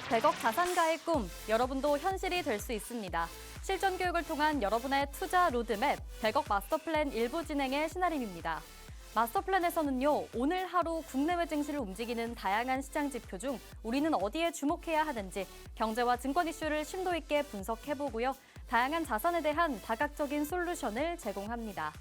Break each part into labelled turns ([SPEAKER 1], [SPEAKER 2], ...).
[SPEAKER 1] 100억 자산가의 꿈, 여러분도 현실이 될 수 있습니다. 실전 교육을 통한 여러분의 투자 로드맵, 100억 마스터플랜 일부 진행의 신아림입니다. 마스터플랜에서는요, 오늘 하루 국내외 증시를 움직이는 다양한 시장 지표 중 우리는 어디에 주목해야 하는지 경제와 증권 이슈를 심도 있게 분석해보고요. 다양한 자산에 대한 다각적인 솔루션을 제공합니다.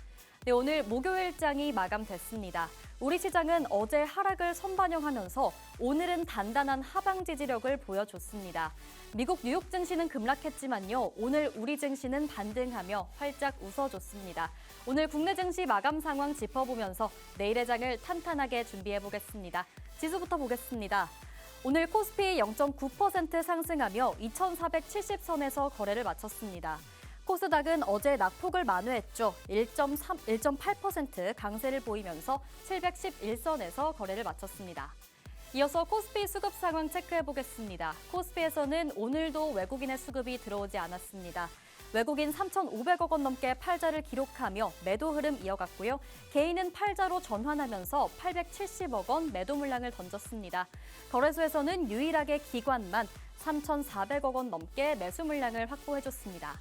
[SPEAKER 1] 네, 오늘 목요일장이 마감됐습니다. 우리 시장은 어제 하락을 선반영하면서 오늘은 단단한 하방 지지력을 보여줬습니다. 미국 뉴욕 증시는 급락했지만요. 오늘 우리 증시는 반등하며 활짝 웃어줬습니다. 오늘 국내 증시 마감 상황 짚어보면서 내일의 장을 탄탄하게 준비해보겠습니다. 지수부터 보겠습니다. 오늘 코스피 0.9% 상승하며 2,470선에서 거래를 마쳤습니다. 코스닥은 어제 낙폭을 만회했죠. 1.8% 강세를 보이면서 711선에서 거래를 마쳤습니다. 이어서 코스피 수급 상황 체크해보겠습니다. 코스피에서는 오늘도 외국인의 수급이 들어오지 않았습니다. 외국인 3,500억 원 넘게 팔자를 기록하며 매도 흐름 이어갔고요. 개인은 팔자로 전환하면서 870억 원 매도 물량을 던졌습니다. 거래소에서는 유일하게 기관만 3,400억 원 넘게 매수 물량을 확보해줬습니다.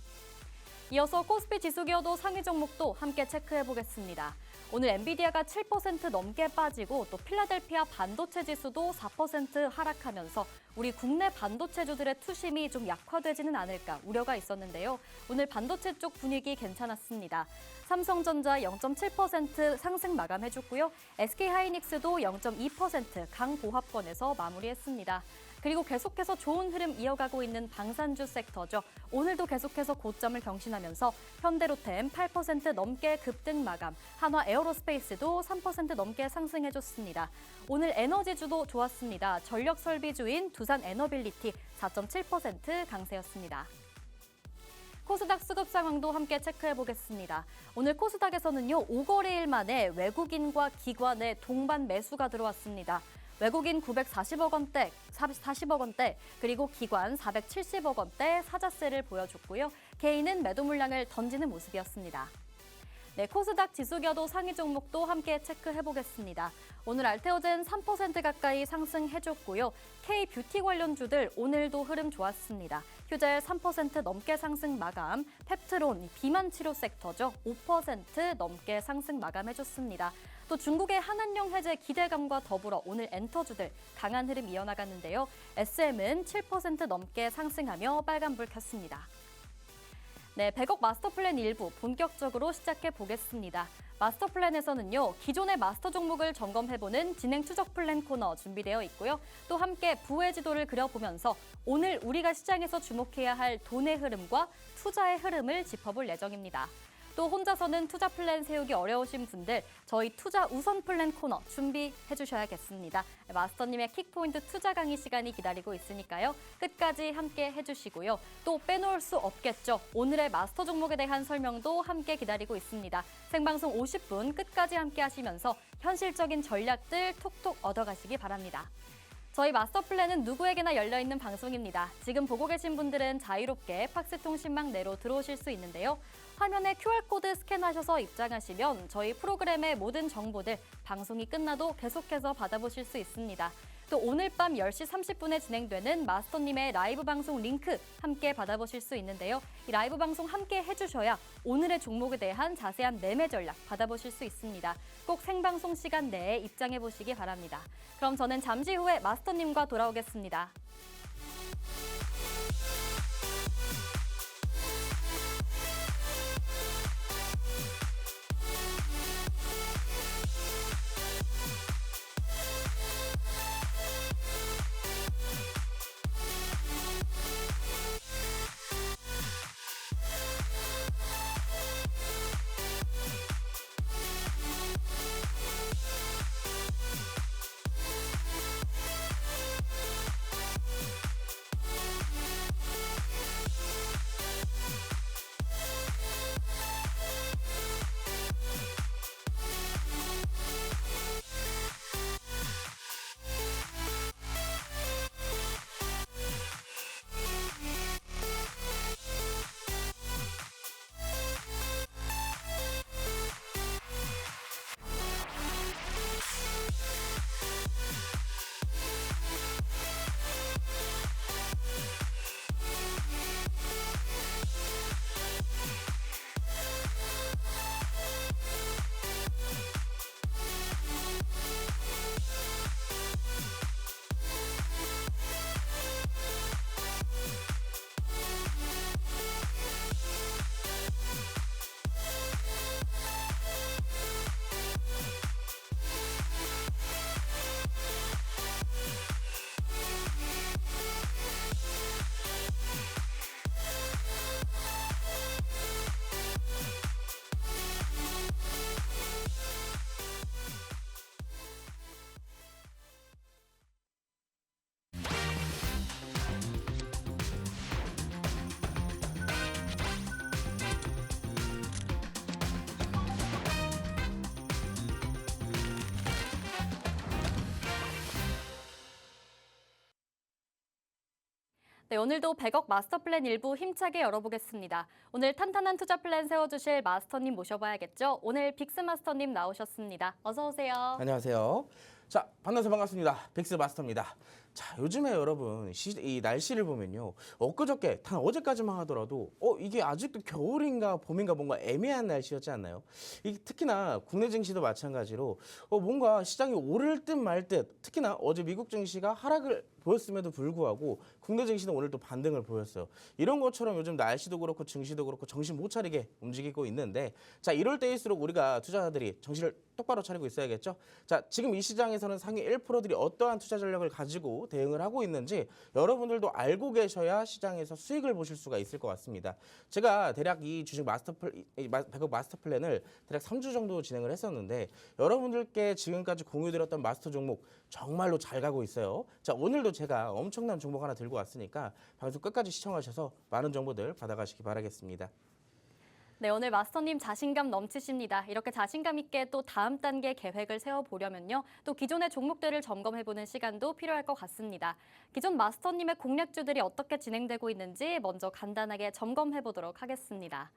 [SPEAKER 1] 이어서 코스피 지수 기여도 상위 종목도 함께 체크해보겠습니다. 오늘 엔비디아가 7% 넘게 빠지고 또 필라델피아 반도체 지수도 4% 하락하면서 우리 국내 반도체주들의 투심이 좀 약화되지는 않을까 우려가 있었는데요. 오늘 반도체 쪽 분위기 괜찮았습니다. 삼성전자 0.7% 상승 마감해줬고요. SK하이닉스도 0.2% 강보합권에서 마무리했습니다. 그리고 계속해서 좋은 흐름 이어가고 있는 방산주 섹터죠. 오늘도 계속해서 고점을 경신하면서 현대로템 8% 넘게 급등 마감, 한화 에어로스페이스도 3% 넘게 상승해줬습니다. 오늘 에너지주도 좋았습니다. 전력 설비주인 두산 에너빌리티 4.7% 강세였습니다. 코스닥 수급 상황도 함께 체크해보겠습니다. 오늘 코스닥에서는요, 5거래일 만에 외국인과 기관의 동반 매수가 들어왔습니다. 외국인 940억 원대, 40억 원대, 그리고 기관 470억 원대 사자세를 보여줬고요. 개인은 매도 물량을 던지는 모습이었습니다. 네, 코스닥 지수겨도 상위 종목도 함께 체크해보겠습니다. 오늘 알테오젠 3% 가까이 상승해줬고요. K뷰티 관련주들 오늘도 흐름 좋았습니다. 휴젤 3% 넘게 상승 마감, 펩트론, 비만 치료 섹터죠. 5% 넘게 상승 마감해줬습니다. 또 중국의 한한령 해제 기대감과 더불어 오늘 엔터주들 강한 흐름 이어나갔는데요. SM은 7% 넘게 상승하며 빨간불 켰습니다. 네, 100억 마스터플랜 일부 본격적으로 시작해 보겠습니다. 마스터플랜에서는요, 기존의 마스터 종목을 점검해보는 진행 추적 플랜 코너 준비되어 있고요. 또 함께 부의 지도를 그려보면서 오늘 우리가 시장에서 주목해야 할 돈의 흐름과 투자의 흐름을 짚어볼 예정입니다. 또 혼자서는 투자 플랜 세우기 어려우신 분들 저희 투자 우선 플랜 코너 준비해 주셔야겠습니다. 마스터님의 킥포인트 투자 강의 시간이 기다리고 있으니까요. 끝까지 함께 해주시고요. 또 빼놓을 수 없겠죠. 오늘의 마스터 종목에 대한 설명도 함께 기다리고 있습니다. 생방송 50분 끝까지 함께 하시면서 현실적인 전략들 톡톡 얻어가시기 바랍니다. 저희 마스터플랜은 누구에게나 열려있는 방송입니다. 지금 보고 계신 분들은 자유롭게 팍스통신망 내로 들어오실 수 있는데요. 화면에 QR코드 스캔하셔서 입장하시면 저희 프로그램의 모든 정보들 방송이 끝나도 계속해서 받아보실 수 있습니다. 또 오늘 밤 10시 30분에 진행되는 마스터님의 라이브 방송 링크 함께 받아보실 수 있는데요. 이 라이브 방송 함께 해주셔야 오늘의 종목에 대한 자세한 매매 전략 받아보실 수 있습니다. 꼭 생방송 시간 내에 입장해보시기 바랍니다. 그럼 저는 잠시 후에 마스터님과 돌아오겠습니다. 네, 오늘도 100억 마스터 플랜 일부 힘차게 열어보겠습니다. 오늘 탄탄한 투자 플랜 세워주실 마스터님 모셔봐야겠죠? 오늘 빅스 마스터님 나오셨습니다. 어서 오세요.
[SPEAKER 2] 안녕하세요. 자, 만나서 반갑습니다. 빅스 마스터입니다. 자, 요즘에 여러분 이 날씨를 보면요. 엊그저께, 단 어제까지만 하더라도 이게 아직도 겨울인가 봄인가 뭔가 애매한 날씨였지 않나요? 특히나 국내 증시도 마찬가지로 뭔가 시장이 오를 듯 말 듯, 특히나 어제 미국 증시가 하락을 보였음에도 불구하고 국내 증시는 오늘 또 반등을 보였어요. 이런 것처럼 요즘 날씨도 그렇고 증시도 그렇고 정신 못 차리게 움직이고 있는데, 자, 이럴 때일수록 우리가 투자자들이 정신을 똑바로 차리고 있어야겠죠. 자, 지금 이 시장에서는 상위 1%들이 어떠한 투자 전략을 가지고 대응을 하고 있는지 여러분들도 알고 계셔야 시장에서 수익을 보실 수가 있을 것 같습니다. 제가 대략 이 주식 100억 마스터 플랜을 대략 3주 정도 진행을 했었는데, 여러분들께 지금까지 공유드렸던 마스터 종목 정말로 잘 가고 있어요. 자, 오늘도 제가 엄청난 종목 하나 들고 왔으니까 방송 끝까지 시청하셔서 많은 정보들 받아가시기 바라겠습니다.
[SPEAKER 1] 네, 오늘 마스터님 자신감 넘치십니다. 이렇게 자신감 있게 또 다음 단계 계획을 세워보려면요. 또 기존의 종목들을 점검해보는 시간도 필요할 것 같습니다. 기존 마스터님의 공략주들이 어떻게 진행되고 있는지 먼저 간단하게 점검해보도록 하겠습니다.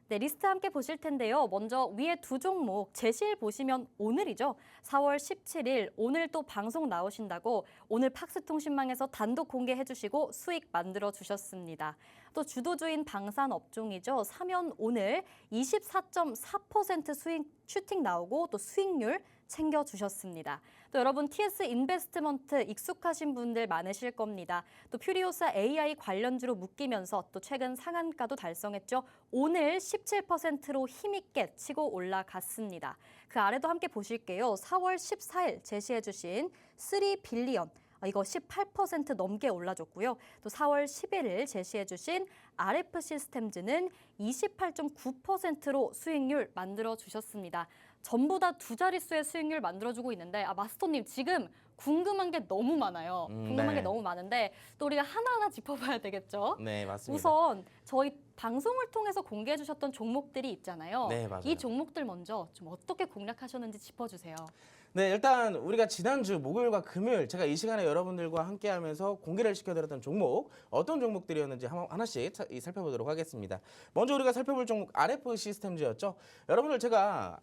[SPEAKER 1] 네, 리스트 함께 보실 텐데요. 먼저 위에 두 종목 제시일 보시면 오늘이죠. 4월 17일 오늘 또 방송 나오신다고 오늘 팍스통신망에서 단독 공개해 주시고 수익 만들어 주셨습니다. 또 주도주인 방산업종이죠. 사면 오늘 24.4% 수익 슈팅 나오고 또 수익률 챙겨주셨습니다. 또 여러분 TS 인베스트먼트 익숙하신 분들 많으실 겁니다. 또 퓨리오사 AI 관련주로 묶이면서 또 최근 상한가도 달성했죠. 오늘 17%로 힘있게 치고 올라갔습니다. 그 아래도 함께 보실게요. 4월 14일 제시해 주신 3빌리언. 이거 18% 넘게 올라줬고요. 또 4월 11일 제시해 주신 RF 시스템즈는 28.9%로 수익률 만들어 주셨습니다. 전부 다 두 자릿수의 수익률 만들어주고 있는데, 마스터님 지금 궁금한 게 너무 많아요. 궁금한 게 너무 많은데 또 우리가 하나하나 짚어봐야 되겠죠?
[SPEAKER 2] 네, 맞습니다.
[SPEAKER 1] 우선 저희 방송을 통해서 공개해 주셨던 종목들이 있잖아요.
[SPEAKER 2] 네, 맞아요.
[SPEAKER 1] 이 종목들 먼저 좀 어떻게 공략하셨는지 짚어주세요.
[SPEAKER 2] 네, 일단 우리가 지난주 목요일과 금요일 제가 이 시간에 여러분들과 함께하면서 공개를 시켜드렸던 종목, 어떤 종목들이었는지 하나씩 살펴보도록 하겠습니다. 먼저 우리가 살펴볼 종목 RF 시스템즈였죠. 여러분들 제가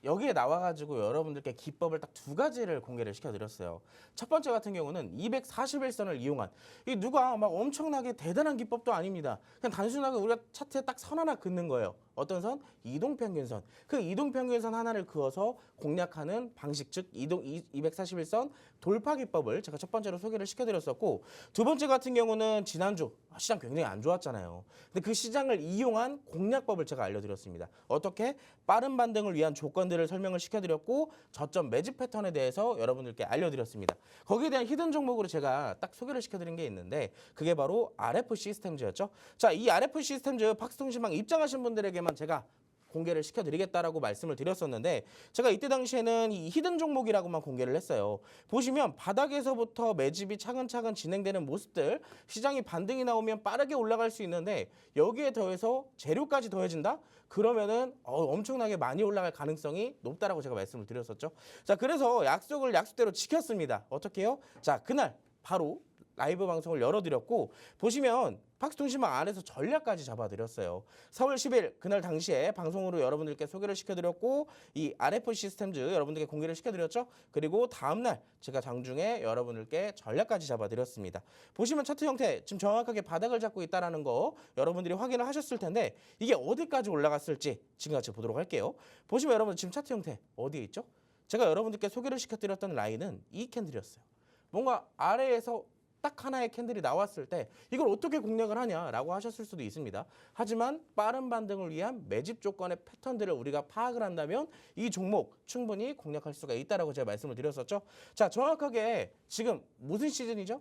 [SPEAKER 2] 여기에 나와가지고 여러분들께 기법을 딱 두 가지를 공개를 시켜드렸어요. 첫 번째 같은 경우는 241선을 이용한, 이 누가 막 엄청나게 대단한 기법도 아닙니다. 그냥 단순하게 우리가 차트에 딱 선 하나 긋는 거예요. 어떤 선? 이동평균선. 그 이동평균선 하나를 그어서 공략하는 방식, 즉 241선 돌파 기법을 제가 첫 번째로 소개를 시켜드렸었고, 두 번째 같은 경우는 지난주 시장 굉장히 안 좋았잖아요. 근데 그 시장을 이용한 공략법을 제가 알려드렸습니다. 어떻게? 빠른 반등을 위한 조건들을 설명을 시켜드렸고, 저점 매집 패턴에 대해서 여러분들께 알려드렸습니다. 거기에 대한 히든 종목으로 제가 딱 소개를 시켜드린 게 있는데, 그게 바로 RF 시스템즈였죠. 자, 이 RF 시스템즈 팍스통신망 입장하신 분들에게만 제가 공개를 시켜드리겠다라고 말씀을 드렸었는데, 제가 이때 당시에는 이 히든 종목이라고만 공개를 했어요. 보시면 바닥에서부터 매집이 차근차근 진행되는 모습들, 시장이 반등이 나오면 빠르게 올라갈 수 있는데, 여기에 더해서 재료까지 더해진다? 그러면은 엄청나게 많이 올라갈 가능성이 높다라고 제가 말씀을 드렸었죠. 자, 그래서 약속대로 지켰습니다. 어떻게 해요? 자, 그날 바로 라이브 방송을 열어드렸고, 보시면 팍스통신망 안에서 전략까지 잡아드렸어요. 4월 10일 그날 당시에 방송으로 여러분들께 소개를 시켜드렸고, 이 RF 시스템즈 여러분들께 공개를 시켜드렸죠. 그리고 다음날 제가 장중에 여러분들께 전략까지 잡아드렸습니다. 보시면 차트 형태 지금 정확하게 바닥을 잡고 있다는 거 여러분들이 확인을 하셨을 텐데, 이게 어디까지 올라갔을지 지금 같이 보도록 할게요. 보시면 여러분 지금 차트 형태 어디에 있죠? 제가 여러분들께 소개를 시켜드렸던 라인은 이 캔들이었어요. 뭔가 아래에서 딱 하나의 캔들이 나왔을 때 이걸 어떻게 공략을 하냐라고 하셨을 수도 있습니다. 하지만 빠른 반등을 위한 매집 조건의 패턴들을 우리가 파악을 한다면 이 종목 충분히 공략할 수가 있다라고 제가 말씀을 드렸었죠. 자, 정확하게 지금 무슨 시즌이죠?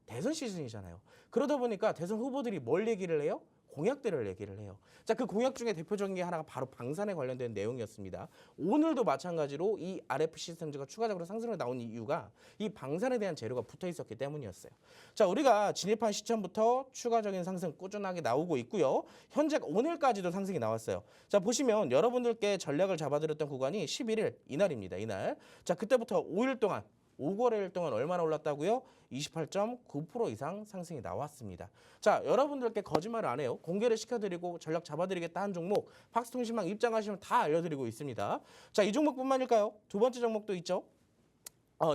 [SPEAKER 2] 대선 시즌이잖아요. 그러다 보니까 대선 후보들이 뭘 얘기를 해요? 공약들을 얘기를 해요. 자, 그 공약 중에 대표적인 게 하나가 바로 방산에 관련된 내용이었습니다. 오늘도 마찬가지로 이 RF 시스템즈가 추가적으로 상승을 나온 이유가 이 방산에 대한 재료가 붙어 있었기 때문이었어요. 자, 우리가 진입한 시점부터 추가적인 상승 꾸준하게 나오고 있고요. 현재 오늘까지도 상승이 나왔어요. 자, 보시면 여러분들께 전략을 잡아드렸던 구간이 11일 이날입니다. 이날. 자, 그때부터 5일 동안 5거래일 동안 얼마나 올랐다고요? 28.9% 이상 상승이 나왔습니다. 자, 여러분들께 거짓말을 안 해요. 공개를 시켜드리고 전략 잡아드리겠다 한 종목 팍스통신망 입장하시면 다 알려드리고 있습니다. 자, 이 종목뿐만일까요? 두 번째 종목도 있죠.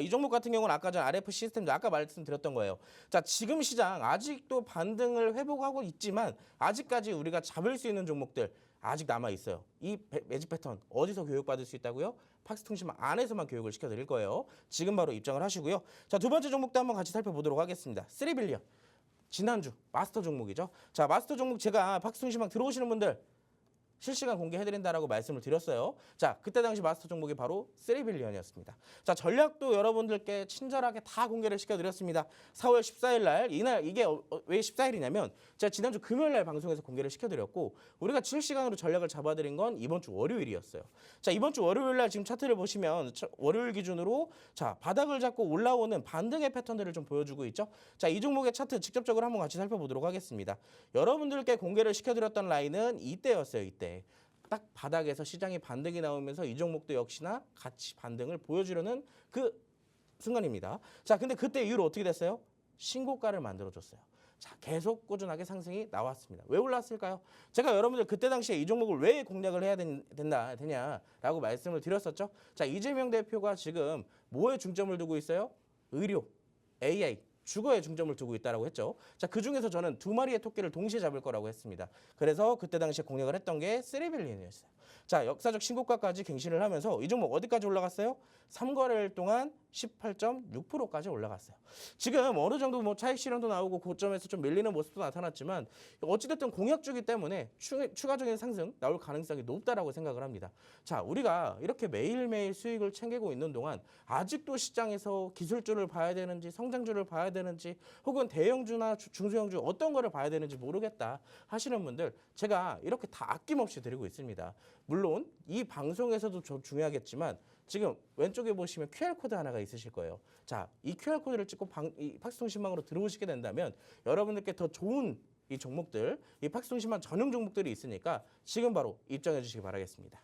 [SPEAKER 2] 이 종목 같은 경우는 아까 전 RF 시스템도 아까 말씀드렸던 거예요. 자, 지금 시장 아직도 반등을 회복하고 있지만 아직까지 우리가 잡을 수 있는 종목들 아직 남아 있어요. 이 매직 패턴 어디서 교육받을 수 있다고요? 팍스통신망 안에서만 교육을 시켜드릴 거예요. 지금 바로 입장을 하시고요. 자, 두 번째 종목도 한번 같이 살펴보도록 하겠습니다. 3빌리언. 지난주 마스터 종목이죠. 자, 마스터 종목 제가 팍스통신망 들어오시는 분들 실시간 공개해드린다라고 말씀을 드렸어요. 자, 그때 당시 마스터 종목이 바로 3빌리언이었습니다. 자, 전략도 여러분들께 친절하게 다 공개를 시켜드렸습니다. 4월 14일 날, 이날 이게 왜 14일이냐면 제가 지난주 금요일 날 방송에서 공개를 시켜드렸고 우리가 실시간으로 전략을 잡아드린 건 이번 주 월요일이었어요. 자, 이번 주 월요일 날 지금 차트를 보시면 월요일 기준으로 자, 바닥을 잡고 올라오는 반등의 패턴들을 좀 보여주고 있죠. 자, 이 종목의 차트 직접적으로 한번 같이 살펴보도록 하겠습니다. 여러분들께 공개를 시켜드렸던 라인은 이때였어요. 이때. 딱 바닥에서 시장이 반등이 나오면서 이 종목도 역시나 같이 반등을 보여주려는 그 순간입니다. 자, 근데 그때 이후로 어떻게 됐어요? 신고가를 만들어줬어요. 자, 계속 꾸준하게 상승이 나왔습니다. 왜 올랐을까요? 제가 여러분들 그때 당시에 이 종목을 왜 공략을 해야 되냐라고 말씀을 드렸었죠. 자, 이재명 대표가 지금 뭐에 중점을 두고 있어요? 의료, AI, 주거에 중점을 두고 있다라고 했죠. 자, 그 중에서 저는 두 마리의 토끼를 동시에 잡을 거라고 했습니다. 그래서 그때 당시에 공략을 했던 게 3빌리언이었어요. 자, 역사적 신고가까지 갱신을 하면서 이 종목 어디까지 올라갔어요? 3거래일 동안 18.6%까지 올라갔어요. 지금 어느 정도 뭐 차익 실현도 나오고 고점에서 좀 밀리는 모습도 나타났지만 어찌됐든 공약주기 때문에 추가적인 상승 나올 가능성이 높다라고 생각을 합니다. 자, 우리가 이렇게 매일매일 수익을 챙기고 있는 동안 아직도 시장에서 기술주를 봐야 되는지 성장주를 봐야 되는지 혹은 대형주나 중소형주 어떤 거를 봐야 되는지 모르겠다 하시는 분들 제가 이렇게 다 아낌없이 드리고 있습니다. 물론 이 방송에서도 좀 중요하겠지만 지금 왼쪽에 보시면 QR코드 하나가 있으실 거예요. 자, 이 QR코드를 찍고 이 팍스통신망으로 들어오시게 된다면 여러분들께 더 좋은 이 종목들, 이 팍스통신망 전용 종목들이 있으니까 지금 바로 입장해 주시기 바라겠습니다.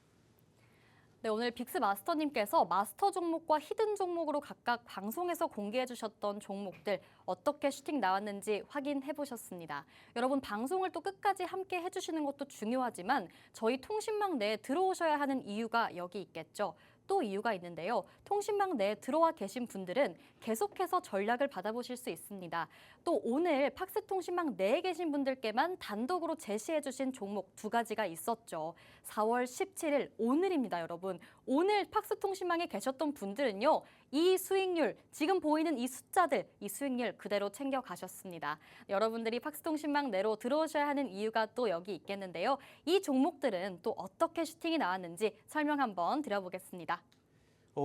[SPEAKER 1] 네, 오늘 빅스 마스터님께서 마스터 종목과 히든 종목으로 각각 방송에서 공개해 주셨던 종목들 어떻게 슈팅 나왔는지 확인해 보셨습니다. 여러분 방송을 또 끝까지 함께 해주시는 것도 중요하지만 저희 통신망 내에 들어오셔야 하는 이유가 여기 있겠죠. 또 이유가 있는데요. 통신망 내에 들어와 계신 분들은 계속해서 전략을 받아보실 수 있습니다. 또 오늘 팍스 통신망 내에 계신 분들께만 단독으로 제시해 주신 종목 두 가지가 있었죠. 4월 17일 오늘입니다, 여러분. 오늘 팍스 통신망에 계셨던 분들은요. 이 수익률, 지금 보이는 이 숫자들, 이 수익률 그대로 챙겨가셨습니다. 여러분들이 팍스 통신망 내로 들어오셔야 하는 이유가 또 여기 있겠는데요. 이 종목들은 또 어떻게 슈팅이 나왔는지 설명 한번 드려보겠습니다.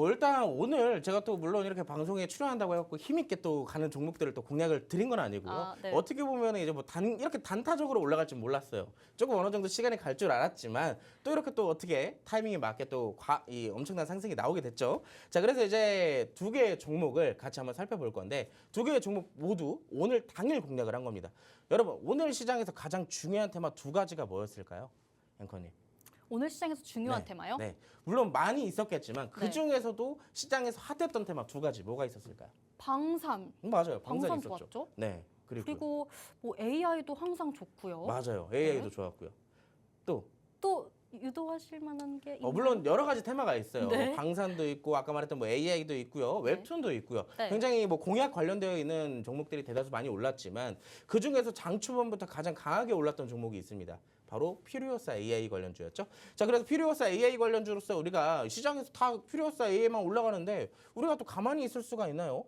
[SPEAKER 2] 일단 오늘 제가 또 물론 이렇게 방송에 출연한다고 해갖고 힘있게 또 가는 종목들을 또 공략을 드린 건 아니고요.
[SPEAKER 1] 네.
[SPEAKER 2] 어떻게 보면 이제 뭐 이렇게 단타적으로 올라갈 줄 몰랐어요. 조금 어느 정도 시간이 갈 줄 알았지만 또 이렇게 또 어떻게 타이밍에 맞게 또 이 엄청난 상승이 나오게 됐죠. 자, 그래서 이제 두 개의 종목을 같이 한번 살펴볼 건데 두 개의 종목 모두 오늘 당일 공략을 한 겁니다. 여러분 오늘 시장에서 가장 중요한 테마 두 가지가 뭐였을까요, 앵커님?
[SPEAKER 1] 오늘 시장에서 중요한 테마요?
[SPEAKER 2] 네, 물론 많이 있었겠지만 그
[SPEAKER 1] 네.
[SPEAKER 2] 중에서도 시장에서 핫했던 테마 두 가지 뭐가 있었을까요?
[SPEAKER 1] 방산.
[SPEAKER 2] 맞아요, 방산
[SPEAKER 1] 방산
[SPEAKER 2] 있었죠.
[SPEAKER 1] 좋았죠?
[SPEAKER 2] 네,
[SPEAKER 1] 그리고 뭐 AI도 항상 좋고요.
[SPEAKER 2] 맞아요, AI도
[SPEAKER 1] 네.
[SPEAKER 2] 좋았고요. 또
[SPEAKER 1] 유도하실 만한 게 있나요?
[SPEAKER 2] 물론 여러 가지 테마가 있어요.
[SPEAKER 1] 네.
[SPEAKER 2] 방산도 있고 아까 말했던 뭐 AI도 있고요, 웹툰도 있고요.
[SPEAKER 1] 네.
[SPEAKER 2] 굉장히 뭐 공약 관련되어 있는 종목들이 대다수 많이 올랐지만 그 중에서 장초반부터 가장 강하게 올랐던 종목이 있습니다. 바로 퓨리오사 AI 관련주였죠. 자, 그래서 퓨리오사 AI 관련주로서 우리가 시장에서 다 퓨리오사 AI만 올라가는데 우리가 또 가만히 있을 수가 있나요?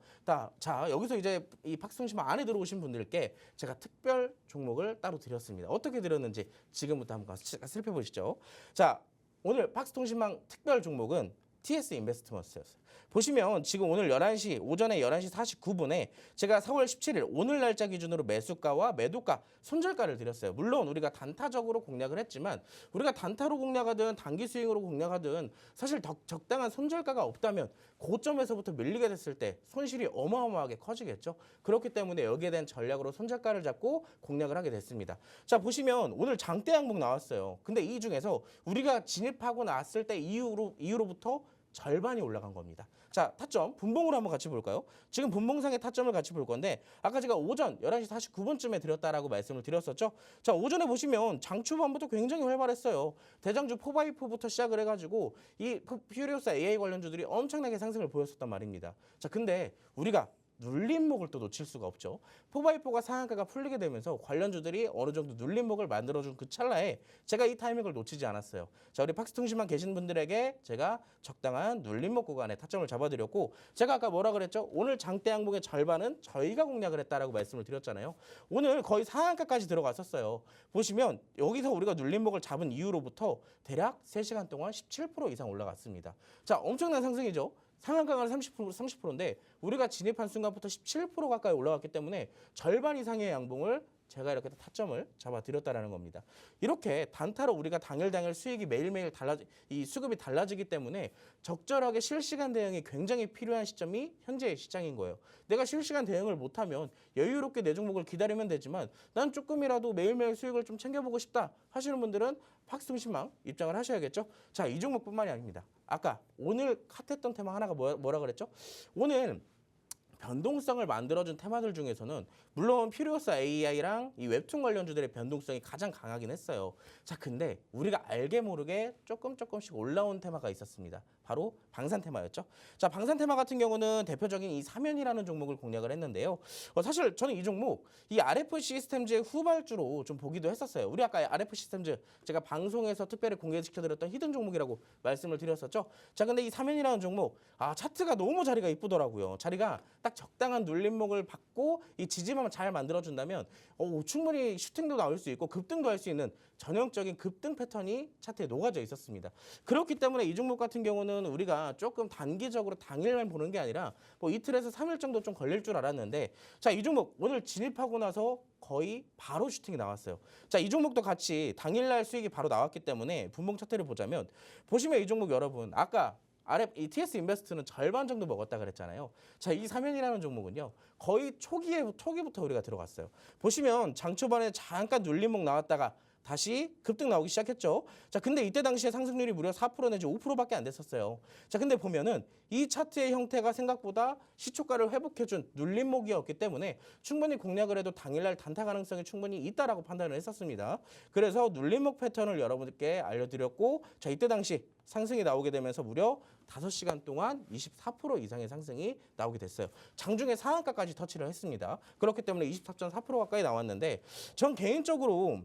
[SPEAKER 2] 자, 여기서 이제 이 팍스통신망 안에 들어오신 분들께 제가 특별 종목을 따로 드렸습니다. 어떻게 드렸는지 지금부터 한번 살펴보시죠. 자, 오늘 팍스통신망 특별 종목은 TS 인베스트먼트였어요. 보시면 지금 오늘 오전에 11시 49분에 제가 4월 17일 오늘 날짜 기준으로 매수가와 매도가, 손절가를 드렸어요. 물론 우리가 단타적으로 공략을 했지만 우리가 단타로 공략하든 단기 스윙으로 공략하든 사실 적당한 손절가가 없다면 고점에서부터 밀리게 됐을 때 손실이 어마어마하게 커지겠죠. 그렇기 때문에 여기에 대한 전략으로 손절가를 잡고 공략을 하게 됐습니다. 자, 보시면 오늘 장대 항목 나왔어요. 근데 이 중에서 우리가 진입하고 났을 때 이후로부터 절반이 올라간 겁니다. 자, 타점 분봉으로 한번 같이 볼까요? 지금 분봉상의 타점을 같이 볼 건데 아까 제가 오전 11시 49분쯤에 드렸다라고 말씀을 드렸었죠. 자, 오전에 보시면 장 초반부터 굉장히 활발했어요. 대장주 4x4부터 시작을 해가지고 이 퓨리오사 AI 관련주들이 엄청나게 상승을 보였었단 말입니다. 자, 근데 우리가 눌림목을 또 놓칠 수가 없죠. 4x4가 상한가가 풀리게 되면서 관련주들이 어느 정도 눌림목을 만들어준 그 찰나에 제가 이 타이밍을 놓치지 않았어요. 자, 우리 팍스통신만 계신 분들에게 제가 적당한 눌림목 구간에 타점을 잡아드렸고 제가 아까 뭐라 그랬죠? 오늘 장대 항목의 절반은 저희가 공략을 했다라고 말씀을 드렸잖아요. 오늘 거의 상한가까지 들어갔었어요. 보시면 여기서 우리가 눌림목을 잡은 이후로부터 대략 3시간 동안 17% 이상 올라갔습니다. 자, 엄청난 상승이죠. 상한가가 30%인데 우리가 진입한 순간부터 17% 가까이 올라갔기 때문에 절반 이상의 양봉을 제가 이렇게 타점을 잡아드렸다라는 겁니다. 이렇게 단타로 우리가 당일 수익이 매일매일 이 수급이 달라지기 때문에 적절하게 실시간 대응이 굉장히 필요한 시점이 현재의 시장인 거예요. 내가 실시간 대응을 못하면 여유롭게 내 종목을 기다리면 되지만 난 조금이라도 매일매일 수익을 좀 챙겨보고 싶다 하시는 분들은 팍스통신망 입장을 하셔야겠죠. 자, 이 종목뿐만이 아닙니다. 아까 오늘 핫했던 테마 하나가 뭐라 그랬죠? 오늘 변동성을 만들어준 테마들 중에서는 물론 퓨리오사 AI랑 이 웹툰 관련주들의 변동성이 가장 강하긴 했어요. 자, 근데 우리가 알게 모르게 조금씩 올라온 테마가 있었습니다. 바로 방산 테마였죠. 자, 방산 테마 같은 경우는 대표적인 이 사면이라는 종목을 공략을 했는데요. 사실 저는 이 종목 이 RF 시스템즈의 후발주로 좀 보기도 했었어요. 우리 아까 RF 시스템즈 제가 방송에서 특별히 공개시켜드렸던 히든 종목이라고 말씀을 드렸었죠. 자, 근데 이 사면이라는 종목 차트가 너무 자리가 이쁘더라고요. 자리가 딱 적당한 눌림목을 받고 이 지지만을 잘 만들어준다면 충분히 슈팅도 나올 수 있고 급등도 할 수 있는 전형적인 급등 패턴이 차트에 녹아져 있었습니다. 그렇기 때문에 이 종목 같은 경우는 우리가 조금 단기적으로 당일만 보는 게 아니라 뭐 이틀에서 3일 정도 좀 걸릴 줄 알았는데 자, 이 종목 오늘 진입하고 나서 거의 바로 슈팅이 나왔어요. 자, 이 종목도 같이 당일날 수익이 바로 나왔기 때문에 분봉 차트를 보자면 보시면 이 종목 여러분 아까 이 TS 인베스트는 절반 정도 먹었다 그랬잖아요. 자, 이 사면이라는 종목은요. 거의 초기부터 우리가 들어갔어요. 보시면 장 초반에 잠깐 눌림목 나왔다가 다시 급등 나오기 시작했죠. 자, 근데 이때 당시에 상승률이 무려 4% 내지 5%밖에 안 됐었어요. 자, 근데 보면은 이 차트의 형태가 생각보다 시초가를 회복해준 눌림목이었기 때문에 충분히 공략을 해도 당일날 단타 가능성이 충분히 있다라고 판단을 했었습니다. 그래서 눌림목 패턴을 여러분들께 알려드렸고 자, 이때 당시 상승이 나오게 되면서 무려 5시간 동안 24% 이상의 상승이 나오게 됐어요. 장중에 상한가까지 터치를 했습니다. 그렇기 때문에 24.4% 가까이 나왔는데 전 개인적으로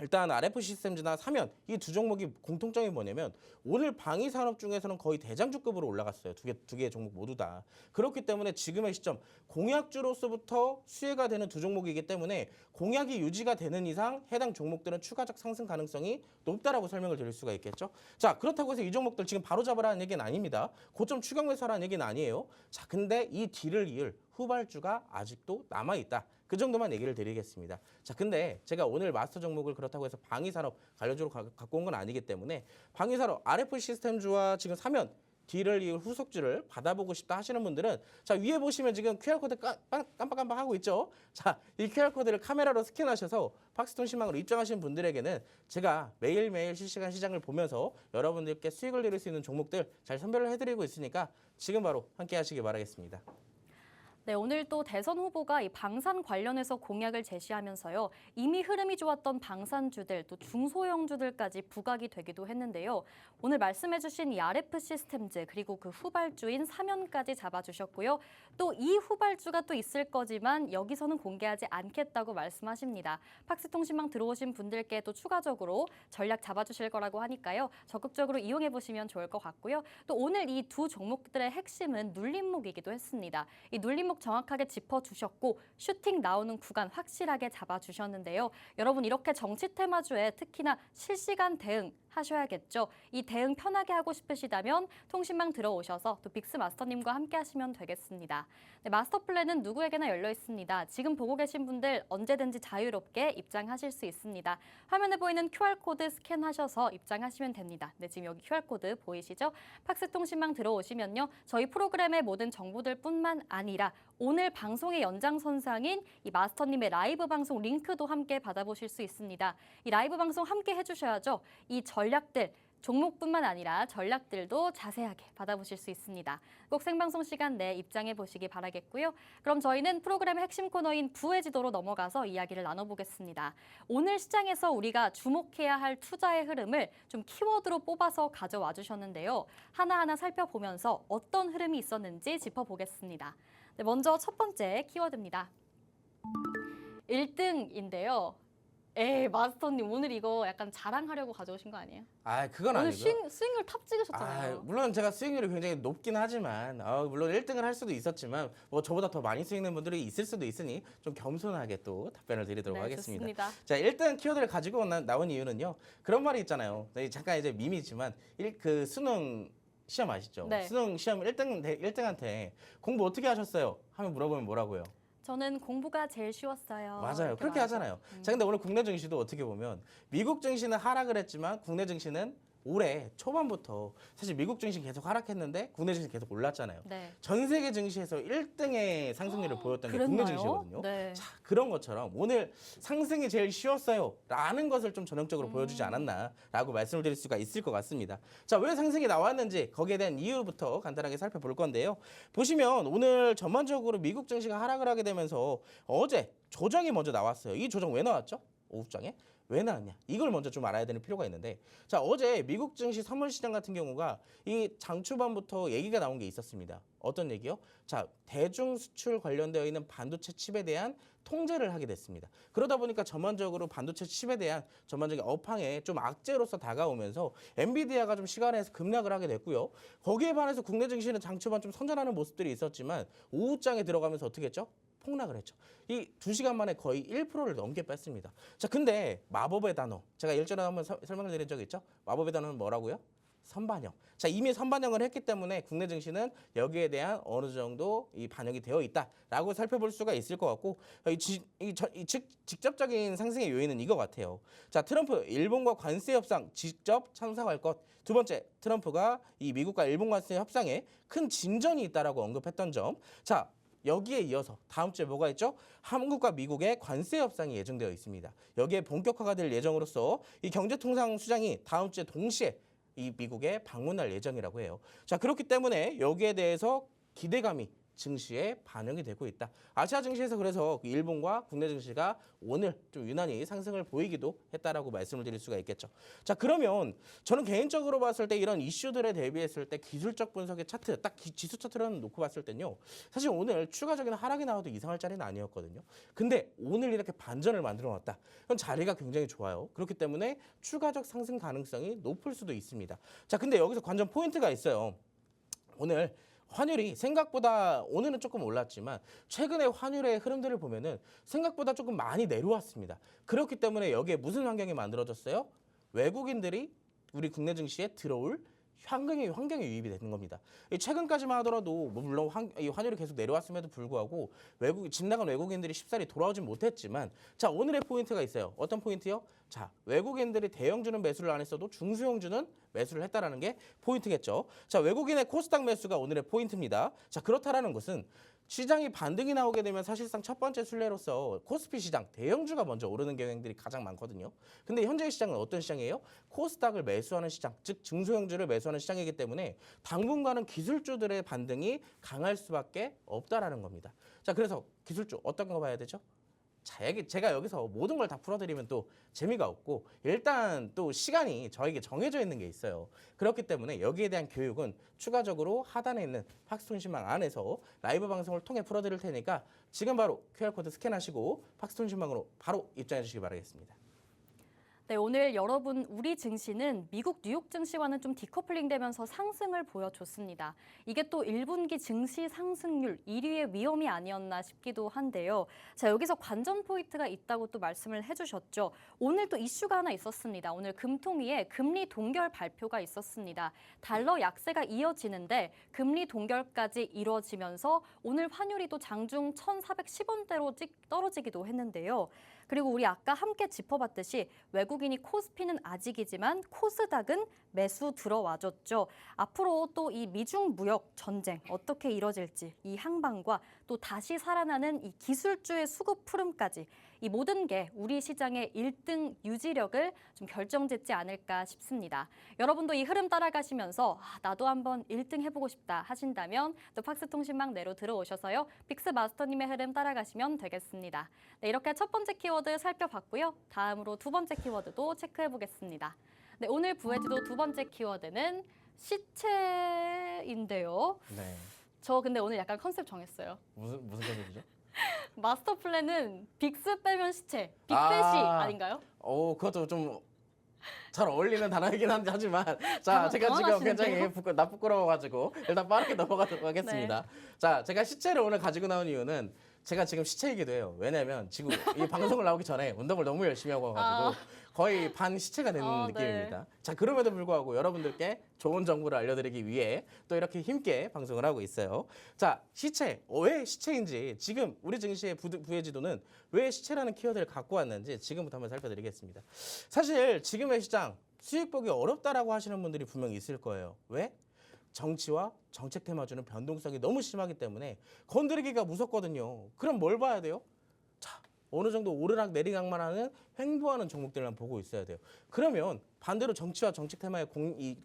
[SPEAKER 2] 일단 RF 시스템즈나 사면 이 두 종목이 공통점이 뭐냐면 오늘 방위 산업 중에서는 거의 대장주급으로 올라갔어요. 두 개의 종목 모두 다. 그렇기 때문에 지금의 시점 공약주로서부터 수혜가 되는 두 종목이기 때문에 공약이 유지가 되는 이상 해당 종목들은 추가적 상승 가능성이 높다라고 설명을 드릴 수가 있겠죠. 자, 그렇다고 해서 이 종목들 지금 바로 잡으라는 얘기는 아닙니다. 고점 추격 매수하라는 얘기는 아니에요. 자, 근데 이 뒤를 이을 후발주가 아직도 남아있다. 그 정도만 얘기를 드리겠습니다. 자, 근데 제가 오늘 마스터 종목을 그렇다고 해서 방위산업 관련주로 갖고 온 건 아니기 때문에 방위산업 RF 시스템주와 지금 사면 뒤를 이을 후속주를 받아보고 싶다 하시는 분들은 자, 위에 보시면 지금 QR코드 깜빡깜빡 하고 있죠. 자, 이 QR코드를 카메라로 스캔하셔서 팍스통신망으로 입장하신 분들에게는 제가 매일매일 실시간 시장을 보면서 여러분들께 수익을 드릴 수 있는 종목들 잘 선별을 해드리고 있으니까 지금 바로 함께 하시기 바라겠습니다.
[SPEAKER 1] 네, 오늘 또 대선 후보가 이 방산 관련해서 공약을 제시하면서요. 이미 흐름이 좋았던 방산주들, 또 중소형주들까지 부각이 되기도 했는데요. 오늘 말씀해주신 이 RF 시스템즈, 그리고 그 후발주인 사면까지 잡아주셨고요. 또 이 후발주가 또 있을 거지만 여기서는 공개하지 않겠다고 말씀하십니다. 팍스통신망 들어오신 분들께 또 추가적으로 전략 잡아주실 거라고 하니까요. 적극적으로 이용해보시면 좋을 것 같고요. 또 오늘 이 두 종목들의 핵심은 눌림목이기도 했습니다. 이 눌림목 정확하게 짚어주셨고 슈팅 나오는 구간 확실하게 잡아주셨는데요. 여러분 이렇게 정치 테마주에 특히나 실시간 대응 하셔야겠죠. 이 대응 편하게 하고 싶으시다면 통신망 들어오셔서 또 빅스 마스터님과 함께 하시면 되겠습니다. 네, 마스터 플랜은 누구에게나 열려 있습니다. 지금 보고 계신 분들 언제든지 자유롭게 입장하실 수 있습니다. 화면에 보이는 QR코드 스캔하셔서 입장하시면 됩니다. 네, 지금 여기 QR코드 보이시죠? 팍스 통신망 들어오시면요. 저희 프로그램의 모든 정보들 뿐만 아니라 오늘 방송의 연장선상인 이 마스터님의 라이브 방송 링크도 함께 받아보실 수 있습니다. 이 라이브 방송 함께 해주셔야죠. 이 전략들 종목뿐만 아니라 전략들도 자세하게 받아보실 수 있습니다. 꼭 생방송 시간 내 입장해 보시기 바라겠고요. 그럼 저희는 프로그램의 핵심 코너인 부의 지도로 넘어가서 이야기를 나눠보겠습니다. 오늘 시장에서 우리가 주목해야 할 투자의 흐름을 좀 키워드로 뽑아서 가져와 주셨는데요. 하나하나 살펴보면서 어떤 흐름이 있었는지 짚어보겠습니다. 네, 먼저 첫 번째 키워드입니다. 1등인데요. 마스터님 오늘 이거 약간 자랑하려고 가져오신 거 아니에요?
[SPEAKER 2] 그건
[SPEAKER 1] 오늘
[SPEAKER 2] 아니고요.
[SPEAKER 1] 스윙률 탑 찍으셨잖아요.
[SPEAKER 2] 물론 제가 수익률이 굉장히 높긴 하지만 물론 1등을 할 수도 있었지만 뭐 저보다 더 많이 수익낸 분들이 있을 수도 있으니 좀 겸손하게 또 답변을 드리도록
[SPEAKER 1] 네,
[SPEAKER 2] 하겠습니다.
[SPEAKER 1] 좋습니다.
[SPEAKER 2] 자, 1등 키워드를 가지고 나온 이유는요. 그런 말이 있잖아요. 잠깐 이제 밈이지만 그 수능 시험 아시죠?
[SPEAKER 1] 네.
[SPEAKER 2] 수능 시험 1등한테 공부 어떻게 하셨어요? 하면 물어보면 뭐라고요?
[SPEAKER 1] 저는 공부가 제일 쉬웠어요.
[SPEAKER 2] 맞아요.
[SPEAKER 1] 이렇게
[SPEAKER 2] 그렇게
[SPEAKER 1] 말하죠.
[SPEAKER 2] 하잖아요. 자, 근데 오늘 국내 증시도 어떻게 보면 미국 증시는 하락을 했지만 국내 증시는 올해 초반부터 사실 미국 증시 계속 하락했는데 국내 증시 계속 올랐잖아요.
[SPEAKER 1] 네.
[SPEAKER 2] 전 세계 증시에서 1등의 상승률을 보였던 게 국내
[SPEAKER 1] 그랬나요?
[SPEAKER 2] 증시거든요.
[SPEAKER 1] 네.
[SPEAKER 2] 자, 그런 것처럼 오늘 상승이 제일 쉬웠어요 라는 것을 좀 전형적으로 보여주지 않았나라고 말씀을 드릴 수가 있을 것 같습니다. 자, 왜 상승이 나왔는지 거기에 대한 이유부터 간단하게 살펴볼 건데요. 보시면 오늘 전반적으로 미국 증시가 하락을 하게 되면서 어제 조정이 먼저 나왔어요. 이 조정 왜 나왔죠? 오후장에? 왜 나왔냐? 이걸 먼저 좀 알아야 되는 필요가 있는데, 자, 어제 미국 증시 선물 시장 같은 경우가 이 장 초반부터 얘기가 나온 게 있었습니다. 어떤 얘기요? 자, 대중 수출 관련되어 있는 반도체 칩에 대한 통제를 하게 됐습니다. 그러다 보니까 전반적으로 반도체 칩에 대한 전반적인 업황에 좀 악재로서 다가오면서 엔비디아가 좀 시간에서 급락을 하게 됐고요. 거기에 반해서 국내 증시는 장 초반 좀 선전하는 모습들이 있었지만 오후장에 들어가면서 어떻게 했죠? 폭락을 했죠. 이 2시간 만에 거의 1%를 넘게 뺐습니다. 자, 근데 마법의 단어, 제가 일전에 한번 설명을 드린 적이 있죠. 마법의 단어는 뭐라고요? 선반영. 자, 이미 선반영을 했기 때문에 국내 증시는 여기에 대한 어느 정도 이 반영이 되어 있다라고 살펴볼 수가 있을 것 같고, 직접적인 상승의 요인은 이거 같아요. 자, 트럼프 일본과 관세 협상 직접 참석할 것. 두 번째, 트럼프가 이 미국과 일본 관세 협상에 큰 진전이 있다라고 언급했던 점. 자, 여기에 이어서 다음 주에 뭐가 있죠? 한국과 미국의 관세 협상이 예정되어 있습니다. 여기에 본격화가 될 예정으로서 이 경제통상수장이 다음 주에 동시에 이 미국에 방문할 예정이라고 해요. 자, 그렇기 때문에 여기에 대해서 기대감이 증시에 반영이 되고 있다. 아시아 증시에서 그래서 일본과 국내 증시가 오늘 좀 유난히 상승을 보이기도 했다라고 말씀을 드릴 수가 있겠죠. 자, 그러면 저는 개인적으로 봤을 때 이런 이슈들에 대비했을 때 기술적 분석의 차트, 딱 지수 차트를 놓고 봤을 때는요. 사실 오늘 추가적인 하락이 나와도 이상할 자리는 아니었거든요. 근데 오늘 이렇게 반전을 만들어 놨다. 그럼 자리가 굉장히 좋아요. 그렇기 때문에 추가적 상승 가능성이 높을 수도 있습니다. 자, 근데 여기서 관전 포인트가 있어요. 오늘 환율이 생각보다 오늘은 조금 올랐지만 최근에 환율의 흐름들을 보면은 생각보다 조금 많이 내려왔습니다. 그렇기 때문에 여기에 무슨 환경이 만들어졌어요? 외국인들이 우리 국내 증시에 들어올 환경이 유입이 되는 겁니다. 최근까지만 하더라도 물론 이 환율이 계속 내려왔음에도 불구하고 집 나간 외국인들이 쉽사리 돌아오진 못했지만, 자, 오늘의 포인트가 있어요. 어떤 포인트요? 자, 외국인들이 대형주는 매수를 안 했어도 중소형주는 매수를 했다라는 게 포인트겠죠. 자, 외국인의 코스닥 매수가 오늘의 포인트입니다. 자, 그렇다라는 것은 시장이 반등이 나오게 되면 사실상 첫 번째 순례로서 코스피 시장, 대형주가 먼저 오르는 경향들이 가장 많거든요. 근데 현재 시장은 어떤 시장이에요? 코스닥을 매수하는 시장, 즉 중소형주를 매수하는 시장이기 때문에 당분간은 기술주들의 반등이 강할 수밖에 없다라는 겁니다. 자, 그래서 기술주 어떤 거 봐야 되죠? 자, 제가 여기서 모든 걸 다 풀어드리면 또 재미가 없고, 일단 또 시간이 저에게 정해져 있는 게 있어요. 그렇기 때문에 여기에 대한 교육은 추가적으로 하단에 있는 팍스톤 신망 안에서 라이브 방송을 통해 풀어드릴 테니까 지금 바로 QR코드 스캔하시고 팍스톤 신망으로 바로 입장해 주시기 바라겠습니다.
[SPEAKER 1] 네, 오늘 여러분 우리 증시는 미국 뉴욕 증시와는 좀 디커플링 되면서 상승을 보여줬습니다. 이게 또 1분기 증시 상승률 1위의 위험이 아니었나 싶기도 한데요. 자, 여기서 관전 포인트가 있다고 또 말씀을 해주셨죠. 오늘 또 이슈가 하나 있었습니다. 오늘 금통위에 금리 동결 발표가 있었습니다. 달러 약세가 이어지는데 금리 동결까지 이뤄지면서 오늘 환율이 또 장중 1,410원대로 떨어지기도 했는데요. 그리고 우리 아까 함께 짚어봤듯이 외국인이 코스피는 아직이지만 코스닥은 매수 들어와줬죠. 앞으로 또 이 미중 무역 전쟁 어떻게 이뤄질지 이 항방과 또 다시 살아나는 이 기술주의 수급 흐름까지 이 모든 게 우리 시장의 1등 유지력을 좀 결정짓지 않을까 싶습니다. 여러분도 이 흐름 따라가시면서 나도 한번 1등 해보고 싶다 하신다면 또 팍스통신망 내로 들어오셔서요. 빅스 마스터님의 흐름 따라가시면 되겠습니다. 네, 이렇게 첫 번째 키워드 살펴봤고요. 다음으로 두 번째 키워드도 체크해보겠습니다. 네, 오늘 부회지도 두 번째 키워드는 시체인데요.
[SPEAKER 2] 네.
[SPEAKER 1] 저 근데 오늘 약간 컨셉 정했어요.
[SPEAKER 2] 무슨 컨셉이죠?
[SPEAKER 1] 마스터 플랜은 빅스 빼면 시체, 빅대시 아닌가요?
[SPEAKER 2] 그것도 좀 잘 어울리는 단어이긴 하지만 자, 제가 지금 굉장히 부끄러워가지고 일단 빠르게 넘어가도록 하겠습니다.
[SPEAKER 1] 네.
[SPEAKER 2] 자, 제가 시체를 오늘 가지고 나온 이유는 제가 지금 시체이기도 해요. 왜냐면 지금 이 방송을 나오기 전에 운동을 너무 열심히 하고 와가지고 거의 반 시체가 된 느낌입니다.
[SPEAKER 1] 네.
[SPEAKER 2] 자, 그럼에도 불구하고 여러분들께 좋은 정보를 알려드리기 위해 또 이렇게 힘께 방송을 하고 있어요. 자, 시체, 왜 시체인지 지금 우리 증시의 부회지도는 왜 시체라는 키워드를 갖고 왔는지 지금부터 한번 살펴드리겠습니다. 사실 지금의 시장 수익 보기 어렵다라고 하시는 분들이 분명히 있을 거예요. 왜? 정치와 정책 테마주는 변동성이 너무 심하기 때문에 건드리기가 무섭거든요. 그럼 뭘 봐야 돼요? 자, 어느 정도 오르락 내리락만 하는 횡보하는 종목들만 보고 있어야 돼요. 그러면 반대로 정치와 정책 테마의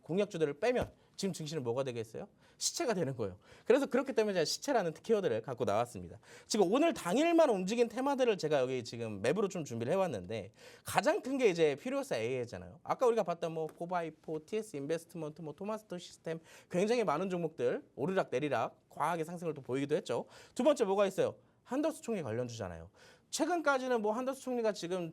[SPEAKER 2] 공약주들을 빼면 지금 증시는 뭐가 되겠어요? 시체가 되는 거예요. 그래서 그렇기 때문에 제가 시체라는 키워드를 갖고 나왔습니다. 지금 오늘 당일만 움직인 테마들을 제가 여기 지금 맵으로 좀 준비를 해왔는데 가장 큰 게 이제 필요사 AI잖아요. 아까 우리가 봤던 뭐 포바이포, TS 인베스트먼트, 뭐 토마스터 시스템 굉장히 많은 종목들 오르락 내리락 과하게 상승을 또 보이기도 했죠. 두 번째 뭐가 있어요? 한덕수 총리 관련주잖아요. 최근까지는 뭐 한덕수 총리가 지금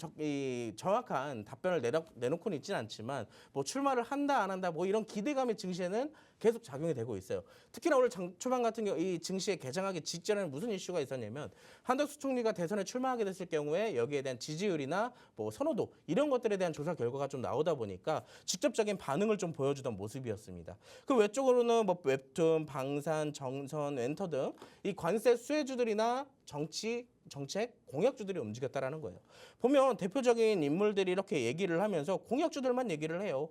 [SPEAKER 2] 정확한 답변을 내놓고는 있지는 않지만 뭐 출마를 한다 안 한다 뭐 이런 기대감이 증시에는 계속 작용이 되고 있어요. 특히나 오늘 초반 같은 경우 이 증시에 개장하기 직전에는 무슨 이슈가 있었냐면 한덕수 총리가 대선에 출마하게 됐을 경우에 여기에 대한 지지율이나 뭐 선호도 이런 것들에 대한 조사 결과가 좀 나오다 보니까 직접적인 반응을 좀 보여주던 모습이었습니다. 그 외적으로는 뭐 웹툰, 방산, 정선, 엔터 등 이 관세 수혜주들이나 정치 정책 공약주들이 움직였다라는 거예요. 보면 대표적인 인물들이 이렇게 얘기를 하면서 공약주들만 얘기를 해요.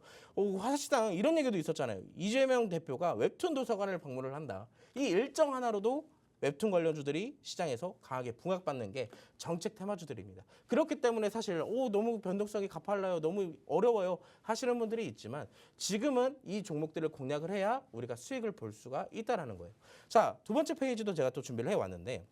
[SPEAKER 2] 사실상 이런 얘기도 있었잖아요. 이재명 대표가 웹툰 도서관을 방문을 한다. 이 일정 하나로도 웹툰 관련주들이 시장에서 강하게 붕악받는 게 정책 테마주들입니다. 그렇기 때문에 사실 너무 변동성이 가팔라요, 너무 어려워요 하시는 분들이 있지만 지금은 이 종목들을 공략을 해야 우리가 수익을 볼 수가 있다라는 거예요. 자, 두 번째 페이지도 제가 또 준비를 해왔는데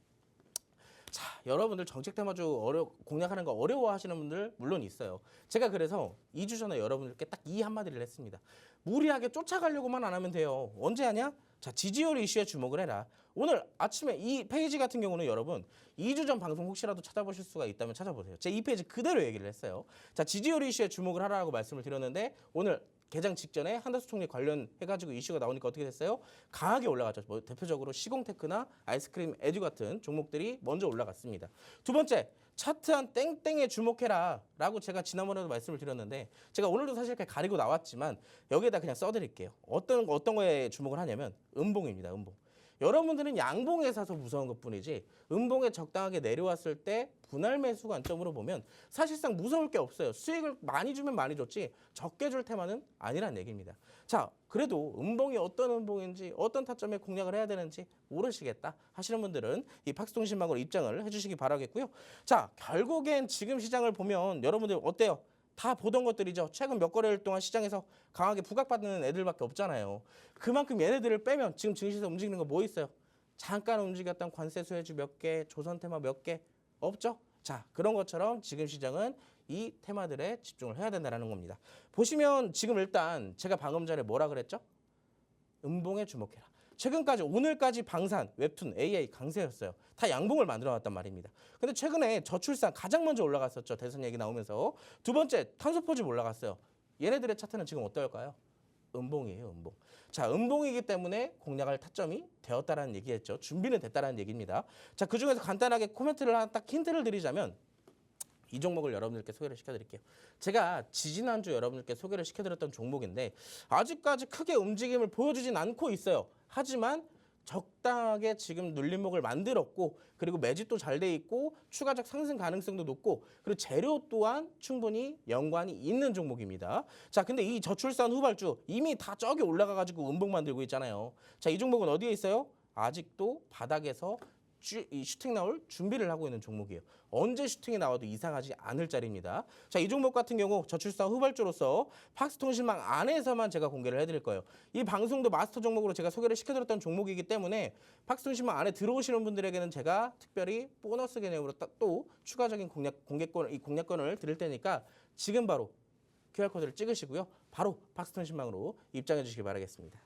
[SPEAKER 2] 자, 여러분들 정책 테마주 공략하는 거 어려워하시는 분들 물론 있어요. 제가 그래서 2주 전에 여러분들께 딱 이 한마디를 했습니다. 무리하게 쫓아가려고만 안 하면 돼요. 언제 하냐? 자, 지지율 이슈에 주목을 해라. 오늘 아침에 이 페이지 같은 경우는 여러분 2주 전 방송 혹시라도 찾아보실 수가 있다면 찾아보세요. 제가 이 페이지 그대로 얘기를 했어요. 자, 지지율 이슈에 주목을 하라고 말씀을 드렸는데 오늘 개장 직전에 한덕수 총리 관련해가지고 이슈가 나오니까 어떻게 됐어요? 강하게 올라갔죠. 뭐 대표적으로 시공테크나 아이스크림 에듀 같은 종목들이 먼저 올라갔습니다. 두 번째, 차트한 땡땡에 주목해라 라고 제가 지난번에도 말씀을 드렸는데 제가 오늘도 사실 이렇게 가리고 나왔지만 여기에다 그냥 써드릴게요. 어떤 거에 주목을 하냐면 음봉입니다. 음봉. 여러분들은 양봉에 사서 무서운 것뿐이지 음봉에 적당하게 내려왔을 때 분할 매수 관점으로 보면 사실상 무서울 게 없어요. 수익을 많이 주면 많이 줬지 적게 줄 테마는 아니란 얘기입니다. 자, 그래도 음봉이 어떤 음봉인지 어떤 타점에 공략을 해야 되는지 모르시겠다 하시는 분들은 이 팍스통신망으로 입장을 해주시기 바라겠고요. 자, 결국엔 지금 시장을 보면 여러분들 어때요? 다 보던 것들이죠. 최근 몇 거래일 동안 시장에서 강하게 부각받는 애들밖에 없잖아요. 그만큼 얘네들을 빼면 지금 증시에서 움직이는 거 뭐 있어요? 잠깐 움직였던 관세 수혜주 몇 개, 조선 테마 몇 개 없죠? 자, 그런 것처럼 지금 시장은 이 테마들에 집중을 해야 된다는 겁니다. 보시면 지금 일단 제가 방금 전에 뭐라 그랬죠? 음봉에 주목해라. 최근까지 오늘까지 방산, 웹툰, AI 강세였어요. 다 양봉을 만들어놨단 말입니다. 근데 최근에 저출산 가장 먼저 올라갔었죠. 대선 얘기 나오면서. 두 번째 탄소포집 올라갔어요. 얘네들의 차트는 지금 어떨까요? 음봉이에요. 음봉. 자, 음봉이기 때문에 공략할 타점이 되었다라는 얘기했죠. 준비는 됐다라는 얘기입니다. 자, 그중에서 간단하게 코멘트를 하나 딱 힌트를 드리자면 이 종목을 여러분들께 소개를 시켜드릴게요. 제가 지지난주 여러분들께 소개를 시켜드렸던 종목인데 아직까지 크게 움직임을 보여주진 않고 있어요. 하지만 적당하게 지금 눌림목을 만들었고 그리고 매집도 잘 돼 있고 추가적 상승 가능성도 높고 그리고 재료 또한 충분히 연관이 있는 종목입니다. 자, 근데 이 저출산 후발주 이미 다 저기 올라가가지고 음봉 만들고 있잖아요. 자, 이 종목은 어디에 있어요? 아직도 바닥에서 이 슈팅 나올 준비를 하고 있는 종목이에요. 언제 슈팅이 나와도 이상하지 않을 자리입니다. 자, 이 종목 같은 경우 저출산 후발주로서 팍스통신망 안에서만 제가 공개를 해드릴 거예요. 이 방송도 마스터 종목으로 제가 소개를 시켜드렸던 종목이기 때문에 팍스통신망 안에 들어오시는 분들에게는 제가 특별히 보너스 개념으로 또 추가적인 공략권을 드릴 테니까 지금 바로 QR코드를 찍으시고요. 바로 팍스통신망으로 입장해 주시기 바라겠습니다.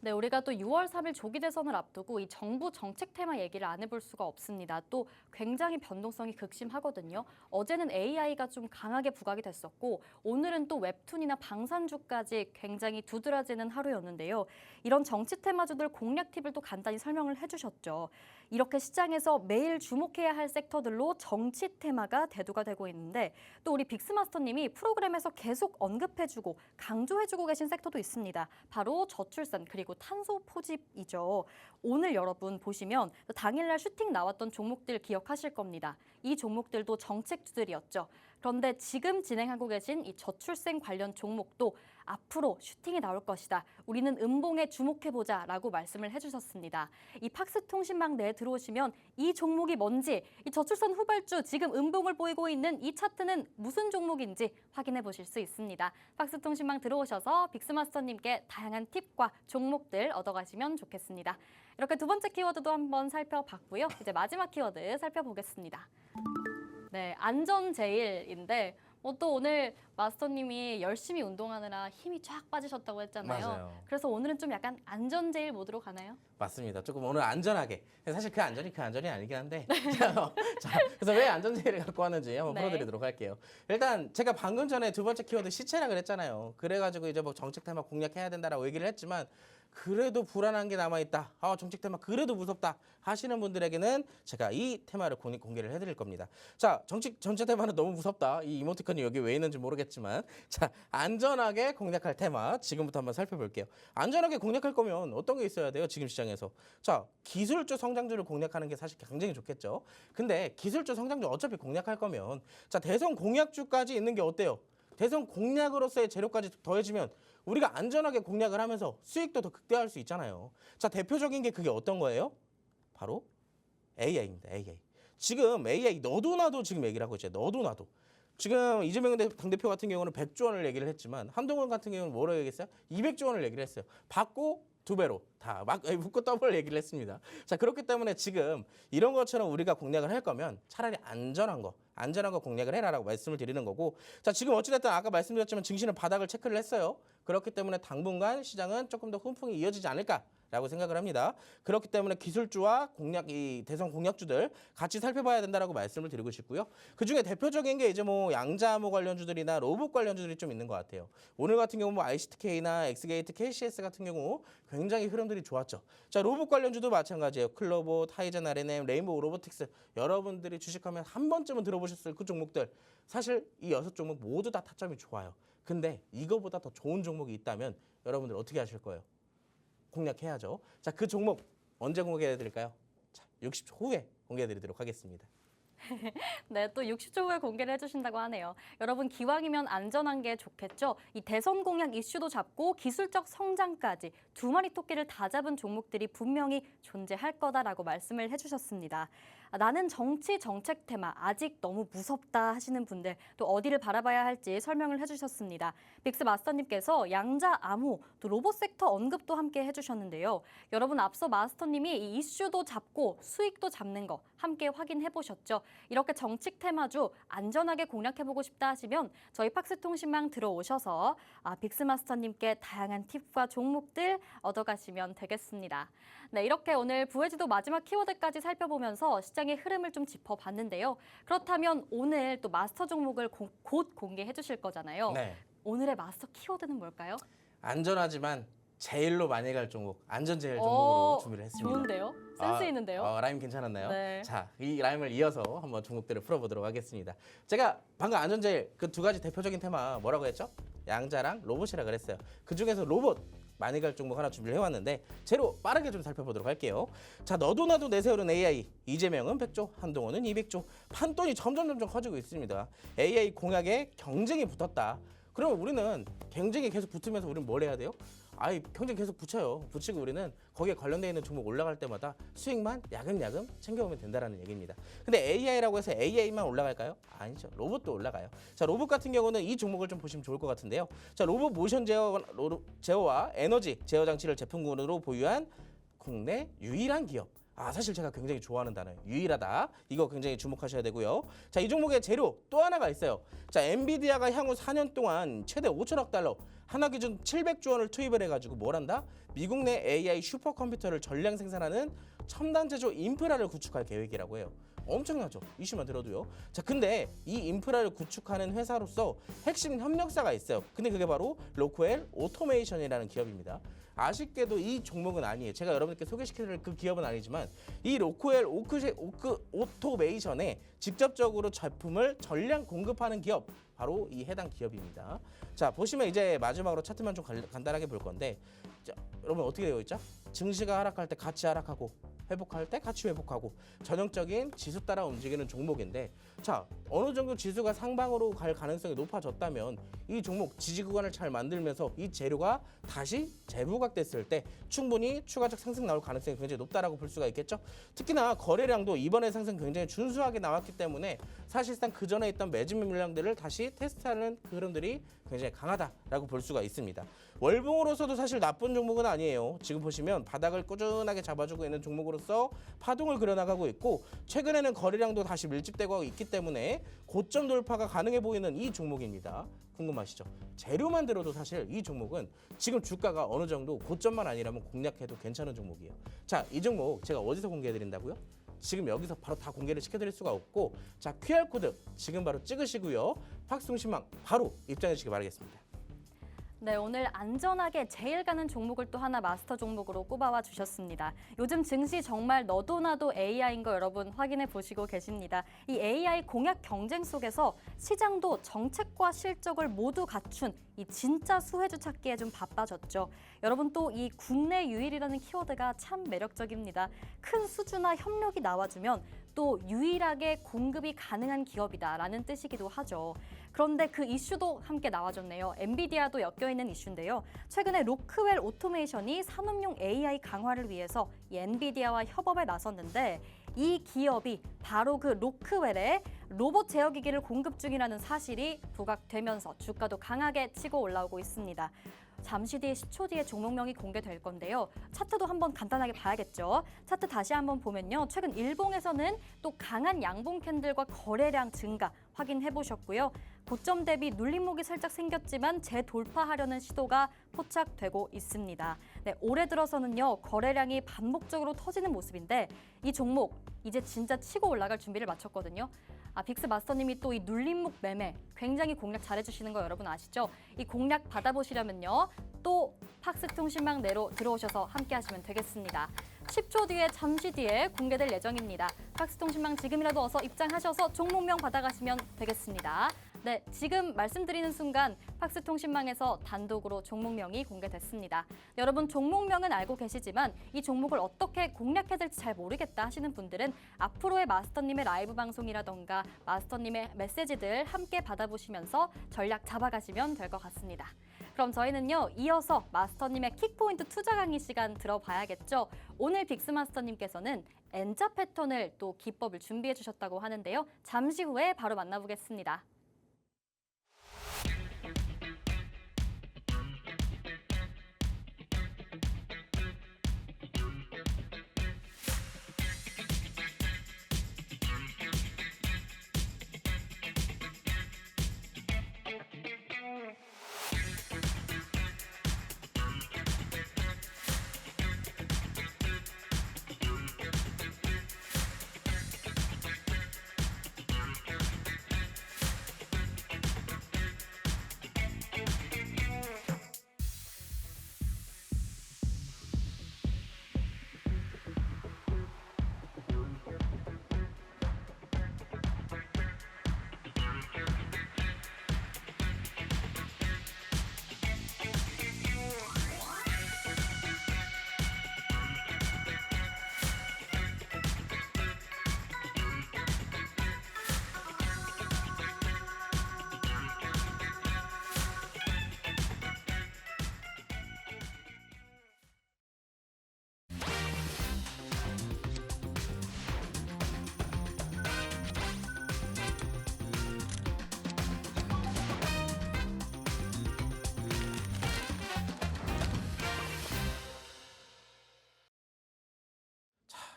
[SPEAKER 1] 네, 우리가 또 6월 3일 조기 대선을 앞두고 이 정부 정책 테마 얘기를 안 해볼 수가 없습니다. 또 굉장히 변동성이 극심하거든요. 어제는 AI가 좀 강하게 부각이 됐었고 오늘은 또 웹툰이나 방산주까지 굉장히 두드러지는 하루였는데요. 이런 정치 테마주들 공략 팁을 또 간단히 설명을 해주셨죠. 이렇게 시장에서 매일 주목해야 할 섹터들로 정치 테마가 대두가 되고 있는데 또 우리 빅스마스터님이 프로그램에서 계속 언급해주고 강조해주고 계신 섹터도 있습니다. 바로 저출산 그리고 탄소 포집이죠. 오늘 여러분 보시면 당일날 슈팅 나왔던 종목들 기억하실 겁니다. 이 종목들도 정책주들이었죠. 그런데 지금 진행하고 계신 이 저출생 관련 종목도 앞으로 슈팅이 나올 것이다. 우리는 음봉에 주목해보자라고 말씀을 해주셨습니다. 이 팍스통신망 내에 들어오시면 이 종목이 뭔지, 이 저출산 후발주 지금 음봉을 보이고 있는 이 차트는 무슨 종목인지 확인해 보실 수 있습니다. 팍스통신망 들어오셔서 빅스마스터님께 다양한 팁과 종목들 얻어가시면 좋겠습니다. 이렇게 두 번째 키워드도 한번 살펴봤고요. 이제 마지막 키워드 살펴보겠습니다. 네, 안전 제일인데 또 오늘 마스터님이 열심히 운동하느라 힘이 쫙 빠지셨다고 했잖아요.
[SPEAKER 2] 맞아요.
[SPEAKER 1] 그래서 오늘은 좀 약간 안전 제일 모드로 가나요?
[SPEAKER 2] 맞습니다. 조금 오늘 안전하게. 사실 그 안전이 아니긴 한데. 자, 그래서 왜 안전제의를 갖고 왔는지 한번
[SPEAKER 1] 네.
[SPEAKER 2] 풀어드리도록 할게요. 일단 제가 방금 전에 두 번째 키워드 시체라 그랬잖아요. 그래가지고 이제 뭐 정책 테마 공략해야 된다라고 얘기를 했지만 그래도 불안한 게 남아있다. 정책 테마 그래도 무섭다 하시는 분들에게는 제가 이 테마를 공개를 해드릴 겁니다. 자, 정책 테마는 너무 무섭다. 이 이모티콘이 여기 왜 있는지 모르겠지만 자, 안전하게 공략할 테마 지금부터 한번 살펴볼게요. 안전하게 공략할 거면 어떤 게 있어야 돼요? 지금 시장에서. 자, 기술주 성장주를 공략하는 게 사실 굉장히 좋겠죠. 근데 기술주 성장주 어차피 공략할 거면 자, 대선 공약주까지 있는 게 어때요? 대선 공략으로서의 재료까지 더해지면 우리가 안전하게 공략을 하면서 수익도 더 극대화할 수 있잖아요. 자, 대표적인 게 그게 어떤 거예요? 바로 AI입니다. AI. 지금 AI 너도 나도 지금 얘기를 하고 있죠. 너도 나도. 지금 이재명 당대표 같은 경우는 100조 원을 얘기를 했지만 한동훈 같은 경우는 뭐라고 얘기했어요? 200조 원을 얘기를 했어요. 받고 두 배로 다 묶고 더블 얘기를 했습니다. 자, 그렇기 때문에 지금 이런 것처럼 우리가 공략을 할 거면 차라리 안전한 거 공략을 해라라고 말씀을 드리는 거고 자, 지금 어찌됐든 아까 말씀드렸지만 증시는 바닥을 체크를 했어요. 그렇기 때문에 당분간 시장은 조금 더 훈풍이 이어지지 않을까라고 생각을 합니다. 그렇기 때문에 기술주와 이 대선 공략주들 같이 살펴봐야 된다라고 말씀을 드리고 싶고요. 그중에 대표적인 게 이제 뭐 양자암호 관련주들이나 로봇 관련주들이 좀 있는 것 같아요. 오늘 같은 경우 뭐 ICTK나 엑스게이트, KCS 같은 경우 굉장히 흐름들이 좋았죠. 자, 로봇 관련주도 마찬가지예요. 클로버, 타이전 R&M, 레인보우 로보틱스 여러분들이 주식하면 한 번쯤은 들어보셨을 그 종목들 사실 이 6종목 모두 다 타점이 좋아요. 근데 이거보다 더 좋은 종목이 있다면 여러분들 어떻게 하실 거예요? 공략해야죠. 자, 그 종목 언제 공개해 드릴까요? 자, 60초 후에 공개해 드리도록 하겠습니다.
[SPEAKER 1] 네, 또 60초 후에 공개를 해주신다고 하네요. 여러분 기왕이면 안전한 게 좋겠죠. 이 대선 공약 이슈도 잡고 기술적 성장까지 두 마리 토끼를 다 잡은 종목들이 분명히 존재할 거다라고 말씀을 해주셨습니다. 나는 정치 정책 테마 아직 너무 무섭다 하시는 분들 또 어디를 바라봐야 할지 설명을 해주셨습니다. 빅스 마스터님께서 양자 암호 또 로봇 섹터 언급도 함께 해주셨는데요. 여러분 앞서 마스터님이 이 이슈도 잡고 수익도 잡는 거 함께 확인해 보셨죠? 이렇게 정책 테마주 안전하게 공략해보고 싶다 하시면 저희 팍스통신망 들어오셔서 빅스 마스터님께 다양한 팁과 종목들 얻어가시면 되겠습니다. 네, 이렇게 오늘 부회지도 마지막 키워드까지 살펴보면서 시장의 흐름을 좀 짚어봤는데요. 그렇다면 오늘 또 마스터 종목을 곧 공개해 주실 거잖아요.
[SPEAKER 2] 네.
[SPEAKER 1] 오늘의 마스터 키워드는 뭘까요?
[SPEAKER 2] 안전하지만 제일로 많이 갈 종목, 안전제일 종목으로 준비를 했습니다.
[SPEAKER 1] 좋은데요? 센스 있는데요?
[SPEAKER 2] 라임 괜찮았나요?
[SPEAKER 1] 네.
[SPEAKER 2] 자, 이 라임을 이어서 한번 종목들을 풀어보도록 하겠습니다. 제가 방금 안전제일 그 두 가지 대표적인 테마 뭐라고 했죠? 양자랑 로봇이라 그랬어요. 그중에서 로봇 많이 갈 종목 하나 준비를 해왔는데 재료 빠르게 좀 살펴보도록 할게요. 자, 너도 나도 내세우는 AI. 이재명은 100조, 한동훈은 200조. 판돈이 점점 커지고 있습니다. AI 공약에 경쟁이 붙었다. 그러면 우리는 경쟁이 계속 붙으면서 우리는 뭘 해야 돼요? 아이 경쟁 계속 붙여요. 붙이고 우리는 거기에 관련되어 있는 종목 올라갈 때마다 수익만 야금야금 챙겨오면 된다라는 얘기입니다. 근데 AI라고 해서 AI만 올라갈까요? 아니죠. 로봇도 올라가요. 자, 로봇 같은 경우는 이 종목을 좀 보시면 좋을 것 같은데요. 자, 로봇 모션 제어와 에너지 제어 장치를 제품군으로 보유한 국내 유일한 기업. 사실 제가 굉장히 좋아하는 단어예요. 유일하다. 이거 굉장히 주목하셔야 되고요. 자, 이 종목의 재료 또 하나가 있어요. 자, 엔비디아가 향후 4년 동안 최대 5천억 달러, 하나 기준 700조 원을 투입을 해가지고 뭘 한다? 미국 내 AI 슈퍼컴퓨터를 전량 생산하는 첨단 제조 인프라를 구축할 계획이라고 해요. 엄청나죠? 이슈만 들어도요. 자, 근데 이 인프라를 구축하는 회사로서 핵심 협력사가 있어요. 근데 그게 바로 로쿠엘 오토메이션이라는 기업입니다. 아쉽게도 이 종목은 아니에요. 제가 여러분께 소개시켜드릴 그 기업은 아니지만 이 로쿠엘 오토메이션에 직접적으로 제품을 전량 공급하는 기업, 바로 이 해당 기업입니다. 자, 보시면 이제 마지막으로 차트만 좀 간단하게 볼 건데, 자, 여러분 어떻게 되어 있죠? 증시가 하락할 때 같이 하락하고 회복할 때 같이 회복하고 전형적인 지수 따라 움직이는 종목인데, 자, 어느 정도 지수가 상방으로 갈 가능성이 높아졌다면 이 종목 지지 구간을 잘 만들면서 이 재료가 다시 재부각됐을 때 충분히 추가적 상승 나올 가능성이 굉장히 높다라고 볼 수가 있겠죠. 특히나 거래량도 이번에 상승 굉장히 준수하게 나왔기 때문에 사실상 그 전에 있던 매집 물량들을 다시 테스트하는 흐름들이 굉장히 강하다라고 볼 수가 있습니다. 월봉으로서도 사실 나쁜 종목은 아니에요. 지금 보시면 바닥을 꾸준하게 잡아주고 있는 종목으로서 파동을 그려나가고 있고, 최근에는 거래량도 다시 밀집되고 있기 때문에 고점 돌파가 가능해 보이는 이 종목입니다. 궁금하시죠? 재료만 들어도 사실 이 종목은 지금 주가가 어느 정도 고점만 아니라면 공략해도 괜찮은 종목이에요. 자, 이 종목 제가 어디서 공개해드린다고요? 지금 여기서 바로 다 공개를 시켜드릴 수가 없고, 자, QR코드 지금 바로 찍으시고요. 팍스통신망 바로 입장해 주시기 바라겠습니다.
[SPEAKER 1] 네, 오늘 안전하게 제일 가는 종목을 또 하나 마스터 종목으로 꼽아와 주셨습니다. 요즘 증시 정말 너도 나도 AI인 거 여러분 확인해 보시고 계십니다. 이 AI 공약 경쟁 속에서 시장도 정책과 실적을 모두 갖춘 이 진짜 수혜주 찾기에 좀 바빠졌죠. 여러분 또 이 국내 유일이라는 키워드가 참 매력적입니다. 큰 수주나 협력이 나와주면 또 유일하게 공급이 가능한 기업이다라는 뜻이기도 하죠. 그런데 그 이슈도 함께 나와줬네요. 엔비디아도 엮여있는 이슈인데요. 최근에 로크웰 오토메이션이 산업용 AI 강화를 위해서 이 엔비디아와 협업에 나섰는데, 이 기업이 바로 그 로크웰의 로봇 제어기기를 공급 중이라는 사실이 부각되면서 주가도 강하게 치고 올라오고 있습니다. 잠시 뒤에 10초 뒤에 종목명이 공개될 건데요. 차트도 한번 간단하게 봐야겠죠. 차트 다시 한번 보면요. 최근 일봉에서는 또 강한 양봉 캔들과 거래량 증가 확인해 보셨고요. 고점 대비 눌림목이 살짝 생겼지만 재돌파하려는 시도가 포착되고 있습니다. 네, 올해 들어서는요. 거래량이 반복적으로 터지는 모습인데 이 종목 이제 진짜 치고 올라갈 준비를 마쳤거든요. 빅스 마스터님이 또 이 눌림목 매매 굉장히 공략 잘해주시는 거 여러분 아시죠? 이 공략 받아보시려면요. 또 팍스통신망 내로 들어오셔서 함께 하시면 되겠습니다. 10초 뒤에 잠시 뒤에 공개될 예정입니다. 팍스통신망 지금이라도 어서 입장하셔서 종목명 받아가시면 되겠습니다. 네, 지금 말씀드리는 순간 팍스통신망에서 단독으로 종목명이 공개됐습니다. 여러분 종목명은 알고 계시지만 이 종목을 어떻게 공략해야 될지 잘 모르겠다 하시는 분들은 앞으로의 마스터님의 라이브 방송이라던가 마스터님의 메시지들 함께 받아보시면서 전략 잡아가시면 될 것 같습니다. 그럼 저희는요, 이어서 마스터님의 킥포인트 투자 강의 시간 들어봐야겠죠. 오늘 빅스마스터님께서는 N자 패턴을 또 기법을 준비해 주셨다고 하는데요. 잠시 후에 바로 만나보겠습니다.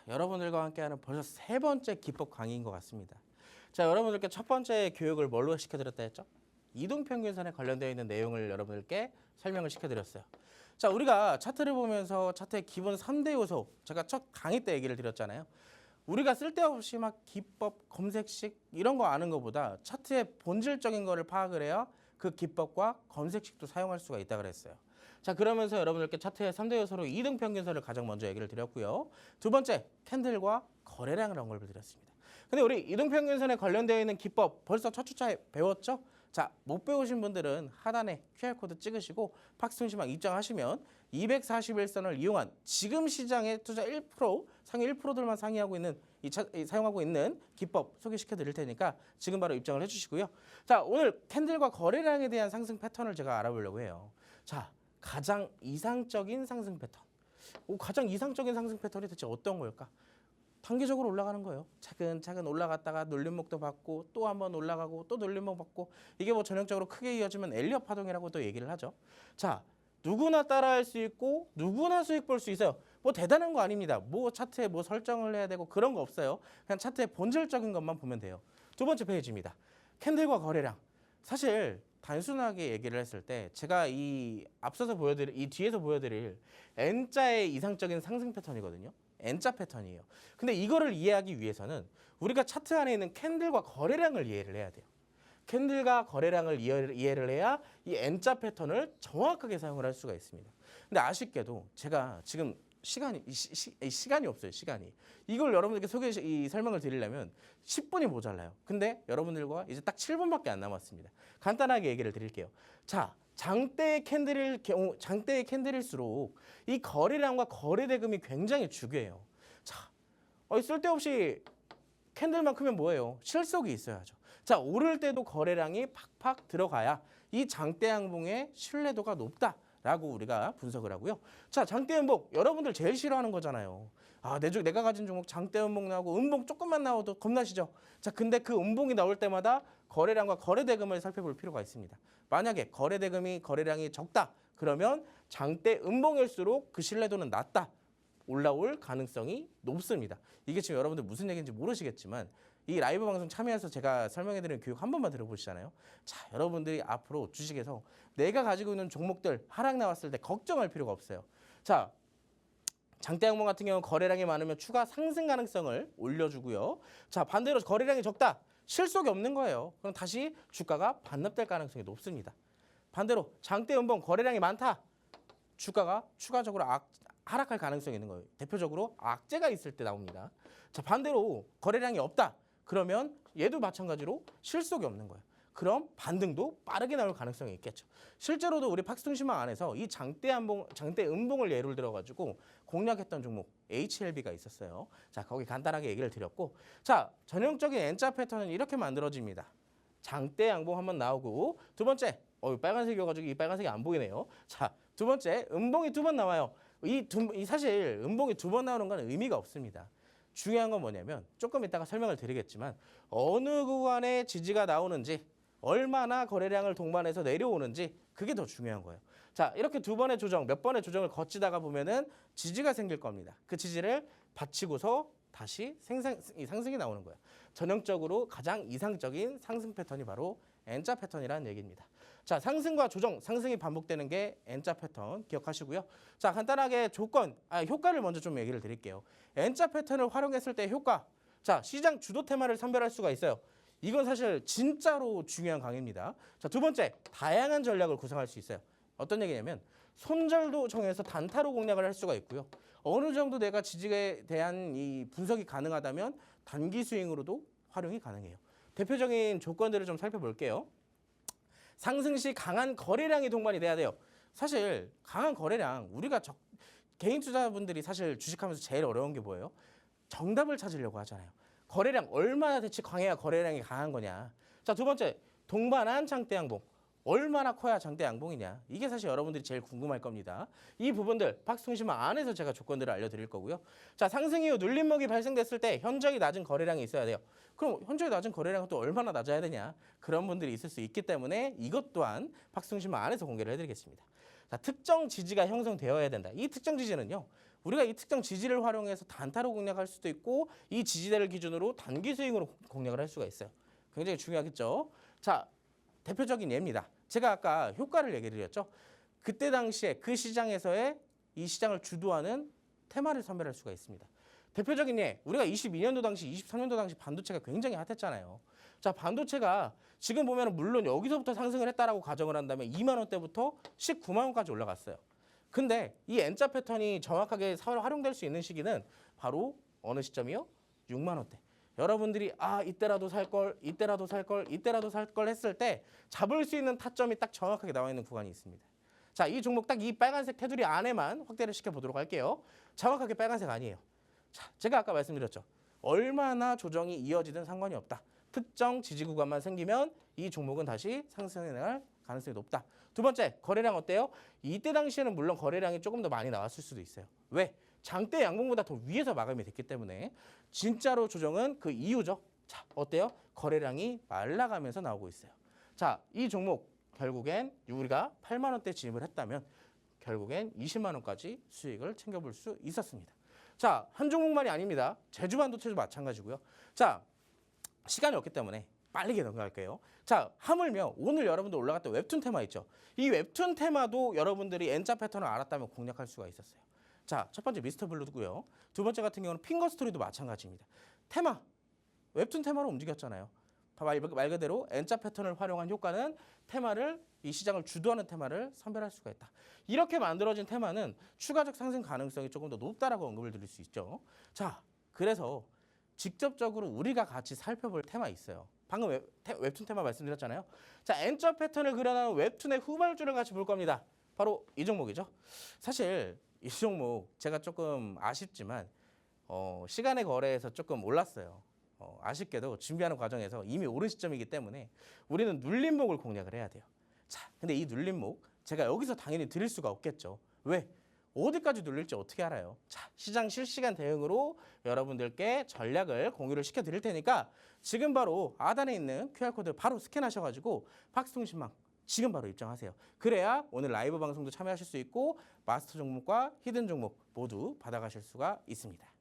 [SPEAKER 2] 여러분들과 함께하는 벌써 세 번째 기법 강의인 것 같습니다. 자, 여러분들께 첫 번째 교육을 뭘로 시켜드렸다 했죠? 이동평균선에 관련되어 있는 내용을 여러분들께 설명을 시켜드렸어요. 자, 우리가 차트를 보면서 차트의 기본 3대 요소, 제가 첫 강의 때 얘기를 드렸잖아요. 우리가 쓸데없이 막 기법, 검색식 이런 거 아는 것보다 차트의 본질적인 거를 파악을 해야 그 기법과 검색식도 사용할 수가 있다 그랬어요. 자, 그러면서 여러분들께 차트의 3대 요소로 이등평균선을 가장 먼저 얘기를 드렸고요. 두 번째, 캔들과 거래량을 언급을 드렸습니다. 근데 우리 이등평균선에 관련되어 있는 기법 벌써 첫 주차에 배웠죠? 자, 못 배우신 분들은 하단에 QR코드 찍으시고 팍스통신망 입장하시면 241선을 이용한 지금 시장의 투자 1%, 상위 1%들만 상위하고 있는 사용하고 있는 기법 소개시켜 드릴 테니까 지금 바로 입장을 해주시고요. 자, 오늘 캔들과 거래량에 대한 상승 패턴을 제가 알아보려고 해요. 자, 가장 이상적인 상승 패턴. 가장 이상적인 상승 패턴이 대체 어떤 걸까? 단계적으로 올라가는 거예요. 차근차근 올라갔다가 눌림목도 받고 또 한번 올라가고 또 눌림목 받고 이게 뭐 전형적으로 크게 이어지면 엘리엇 파동이라고 또 얘기를 하죠. 자, 누구나 따라할 수 있고 누구나 수익 볼 수 있어요. 뭐 대단한 거 아닙니다. 뭐 차트에 뭐 설정을 해야 되고 그런 거 없어요. 그냥 차트의 본질적인 것만 보면 돼요. 두 번째 페이지입니다. 캔들과 거래량. 사실 단순하게 얘기를 했을 때 제가 이 뒤에서 보여드릴 N자의 이상적인 상승 패턴이거든요. N자 패턴이에요. 근데 이거를 이해하기 위해서는 우리가 차트 안에 있는 캔들과 거래량을 이해를 해야 돼요. 캔들과 거래량을 이해를 해야 이 N자 패턴을 정확하게 사용을 할 수가 있습니다. 근데 아쉽게도 제가 지금 시간이 없어요. 시간이. 이걸 여러분들께 설명을 드리려면 10분이 모자라요. 근데 여러분들과 이제 딱 7분밖에 안 남았습니다. 간단하게 얘기를 드릴게요. 자, 장대의 캔들일수록 이 거래량과 거래 대금이 굉장히 중요해요. 자, 쓸데없이 캔들만 크면 뭐예요? 실속이 있어야죠. 자, 오를 때도 거래량이 팍팍 들어가야 이 장대 양봉의 신뢰도가 높다라고 우리가 분석을 하고요. 자, 장대 음봉 여러분들 제일 싫어하는 거잖아요. 아, 내가 가진 종목 장대 음봉 나오고 음봉 조금만 나와도 겁나시죠? 자, 근데 그 음봉이 나올 때마다 거래량과 거래 대금을 살펴볼 필요가 있습니다. 만약에 거래 대금이 거래량이 적다. 그러면 장대 음봉일수록 그 신뢰도는 낮다. 올라올 가능성이 높습니다. 이게 지금 여러분들 무슨 얘기인지 모르시겠지만 이 라이브 방송 참여해서 제가 설명해드리는 교육 한 번만 들어보시잖아요. 자, 여러분들이 앞으로 주식에서 내가 가지고 있는 종목들 하락 나왔을 때 걱정할 필요가 없어요. 자, 장대 양봉 같은 경우는 거래량이 많으면 추가 상승 가능성을 올려주고요. 자, 반대로 거래량이 적다. 실속이 없는 거예요. 그럼 다시 주가가 반납될 가능성이 높습니다. 반대로 장대 음봉 거래량이 많다. 주가가 추가적으로 하락할 가능성이 있는 거예요. 대표적으로 악재가 있을 때 나옵니다. 자, 반대로 거래량이 없다. 그러면 얘도 마찬가지로 실속이 없는 거예요. 그럼 반등도 빠르게 나올 가능성이 있겠죠. 실제로도 우리 팍스통신망 안에서 이 장대 음봉을 예를 들어가지고 공략했던 종목 HLB가 있었어요. 자, 거기 간단하게 얘기를 드렸고, 자, 전형적인 N자 패턴은 이렇게 만들어집니다. 장대 양봉 한번 나오고, 두 번째, 빨간색이어가지고 이 빨간색이 안 보이네요. 자, 두 번째, 음봉이 두 번 나와요. 사실 음봉이 두 번 나오는 건 의미가 없습니다. 중요한 건 뭐냐면 조금 이따가 설명을 드리겠지만 어느 구간에 지지가 나오는지 얼마나 거래량을 동반해서 내려오는지 그게 더 중요한 거예요. 자, 이렇게 두 번의 조정, 몇 번의 조정을 거치다가 보면은 지지가 생길 겁니다. 그 지지를 받치고서 다시 상승이 나오는 거예요. 전형적으로 가장 이상적인 상승 패턴이 바로 N자 패턴이라는 얘기입니다. 자, 상승과 조정, 상승이 반복되는 게 N자 패턴 기억하시고요. 자, 간단하게 효과를 먼저 좀 얘기를 드릴게요. N자 패턴을 활용했을 때 효과. 자, 시장 주도 테마를 선별할 수가 있어요. 이건 사실 진짜로 중요한 강의입니다. 자, 두 번째, 다양한 전략을 구성할 수 있어요. 어떤 얘기냐면 손절도 정해서 단타로 공략을 할 수가 있고요. 어느 정도 내가 지지에 대한 이 분석이 가능하다면 단기 스윙으로도 활용이 가능해요. 대표적인 조건들을 좀 살펴볼게요. 상승 시 강한 거래량이 동반이 돼야 돼요. 사실 강한 거래량, 우리가 개인 투자분들이 사실 주식하면서 제일 어려운 게 뭐예요? 정답을 찾으려고 하잖아요. 거래량 얼마나 대체 강해야 거래량이 강한 거냐. 자, 두 번째, 동반한 장대 양봉. 얼마나 커야 장대 양봉이냐. 이게 사실 여러분들이 제일 궁금할 겁니다. 이 부분들 팍스통신망 안에서 제가 조건들을 알려드릴 거고요. 자, 상승 이후 눌림목이 발생됐을 때 현저히 낮은 거래량이 있어야 돼요. 그럼 현저히 낮은 거래량은 또 얼마나 낮아야 되냐. 그런 분들이 있을 수 있기 때문에 이것 또한 팍스통신망 안에서 공개를 해드리겠습니다. 자, 특정 지지가 형성되어야 된다. 이 특정 지지는요. 우리가 이 특정 지지를 활용해서 단타로 공략할 수도 있고 이 지지대를 기준으로 단기 스윙으로 공략을 할 수가 있어요. 굉장히 중요하겠죠. 자, 대표적인 예입니다. 제가 아까 효과를 얘기해 드렸죠. 그때 당시에 그 시장에서의 이 시장을 주도하는 테마를 선별할 수가 있습니다. 대표적인 예, 우리가 22년도 당시, 23년도 당시 반도체가 굉장히 핫했잖아요. 자, 반도체가 지금 보면 물론 여기서부터 상승을 했다라고 가정을 한다면 2만 원대부터 19만 원까지 올라갔어요. 근데 이 N자 패턴이 정확하게 활용될 수 있는 시기는 바로 어느 시점이요? 6만 원대. 여러분들이 이때라도 살 걸, 이때라도 살 걸, 이때라도 살 걸 했을 때 잡을 수 있는 타점이 딱 정확하게 나와 있는 구간이 있습니다. 자, 이 종목 딱 이 빨간색 테두리 안에만 확대를 시켜보도록 할게요. 정확하게 빨간색 아니에요. 자, 제가 아까 말씀드렸죠. 얼마나 조정이 이어지든 상관이 없다. 특정 지지 구간만 생기면 이 종목은 다시 상승해 나갈 가능성이 높다. 두 번째, 거래량 어때요? 이때 당시에는 물론 거래량이 조금 더 많이 나왔을 수도 있어요. 왜? 장대 양봉보다 더 위에서 마감이 됐기 때문에 진짜로 조정은 그 이유죠. 자, 어때요? 거래량이 말라가면서 나오고 있어요. 자, 이 종목 결국엔 우리가 8만 원대 진입을 했다면 결국엔 20만 원까지 수익을 챙겨볼 수 있었습니다. 자, 한 종목만이 아닙니다. 제주반도체도 마찬가지고요. 자, 시간이 없기 때문에 빠르게 넘어갈게요. 자, 하물며 오늘 여러분들 올라갔던 웹툰 테마 있죠. 이 웹툰 테마도 여러분들이 N자 패턴을 알았다면 공략할 수가 있었어요. 자, 첫 번째 미스터 블루고요. 두 번째 같은 경우는 핑거 스토리도 마찬가지입니다. 테마, 웹툰 테마로 움직였잖아요. 말 그대로 N자 패턴을 활용한 효과는 테마를 이 시장을 주도하는 테마를 선별할 수가 있다. 이렇게 만들어진 테마는 추가적 상승 가능성이 조금 더 높다라고 언급을 드릴 수 있죠. 자, 그래서 직접적으로 우리가 같이 살펴볼 테마 있어요. 방금 웹툰 테마 말씀드렸잖아요. 자, N자 패턴을 그려나가는 웹툰의 후발주를 같이 볼 겁니다. 바로 이 종목이죠. 사실 이 종목 제가 조금 아쉽지만 시간의 거래에서 조금 올랐어요. 아쉽게도 준비하는 과정에서 이미 오른 시점이기 때문에 우리는 눌림목을 공략을 해야 돼요. 자, 근데 이 눌림목 제가 여기서 당연히 드릴 수가 없겠죠. 왜? 어디까지 눌릴지 어떻게 알아요? 자, 시장 실시간 대응으로 여러분들께 전략을 공유를 시켜드릴 테니까 지금 바로 하단에 있는 QR코드 바로 스캔하셔가지고 박스통신망 지금 바로 입장하세요. 그래야 오늘 라이브 방송도 참여하실 수 있고 마스터 종목과 히든 종목 모두 받아가실 수가 있습니다.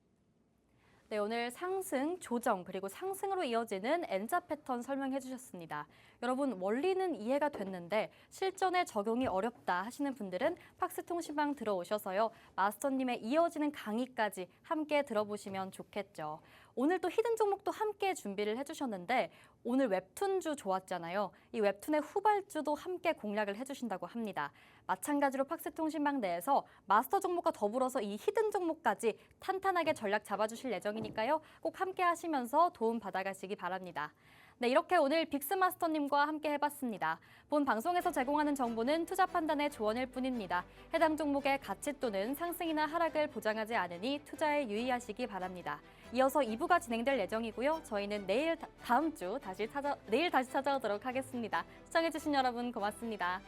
[SPEAKER 1] 네, 오늘 상승, 조정, 그리고 상승으로 이어지는 N자 패턴 설명해 주셨습니다. 여러분, 원리는 이해가 됐는데 실전에 적용이 어렵다 하시는 분들은 팍스통신방 들어오셔서요. 마스터님의 이어지는 강의까지 함께 들어보시면 좋겠죠. 오늘 또 히든 종목도 함께 준비를 해주셨는데 오늘 웹툰주 좋았잖아요. 이 웹툰의 후발주도 함께 공략을 해주신다고 합니다. 마찬가지로 팍스통신방 내에서 마스터 종목과 더불어서 이 히든 종목까지 탄탄하게 전략 잡아주실 예정이니까요. 꼭 함께 하시면서 도움 받아가시기 바랍니다. 네, 이렇게 오늘 빅스마스터님과 함께 해봤습니다. 본 방송에서 제공하는 정보는 투자 판단의 조언일 뿐입니다. 해당 종목의 가치 또는 상승이나 하락을 보장하지 않으니 투자에 유의하시기 바랍니다. 이어서 2부가 진행될 예정이고요. 저희는 내일 다시 찾아오도록 하겠습니다. 시청해주신 여러분 고맙습니다.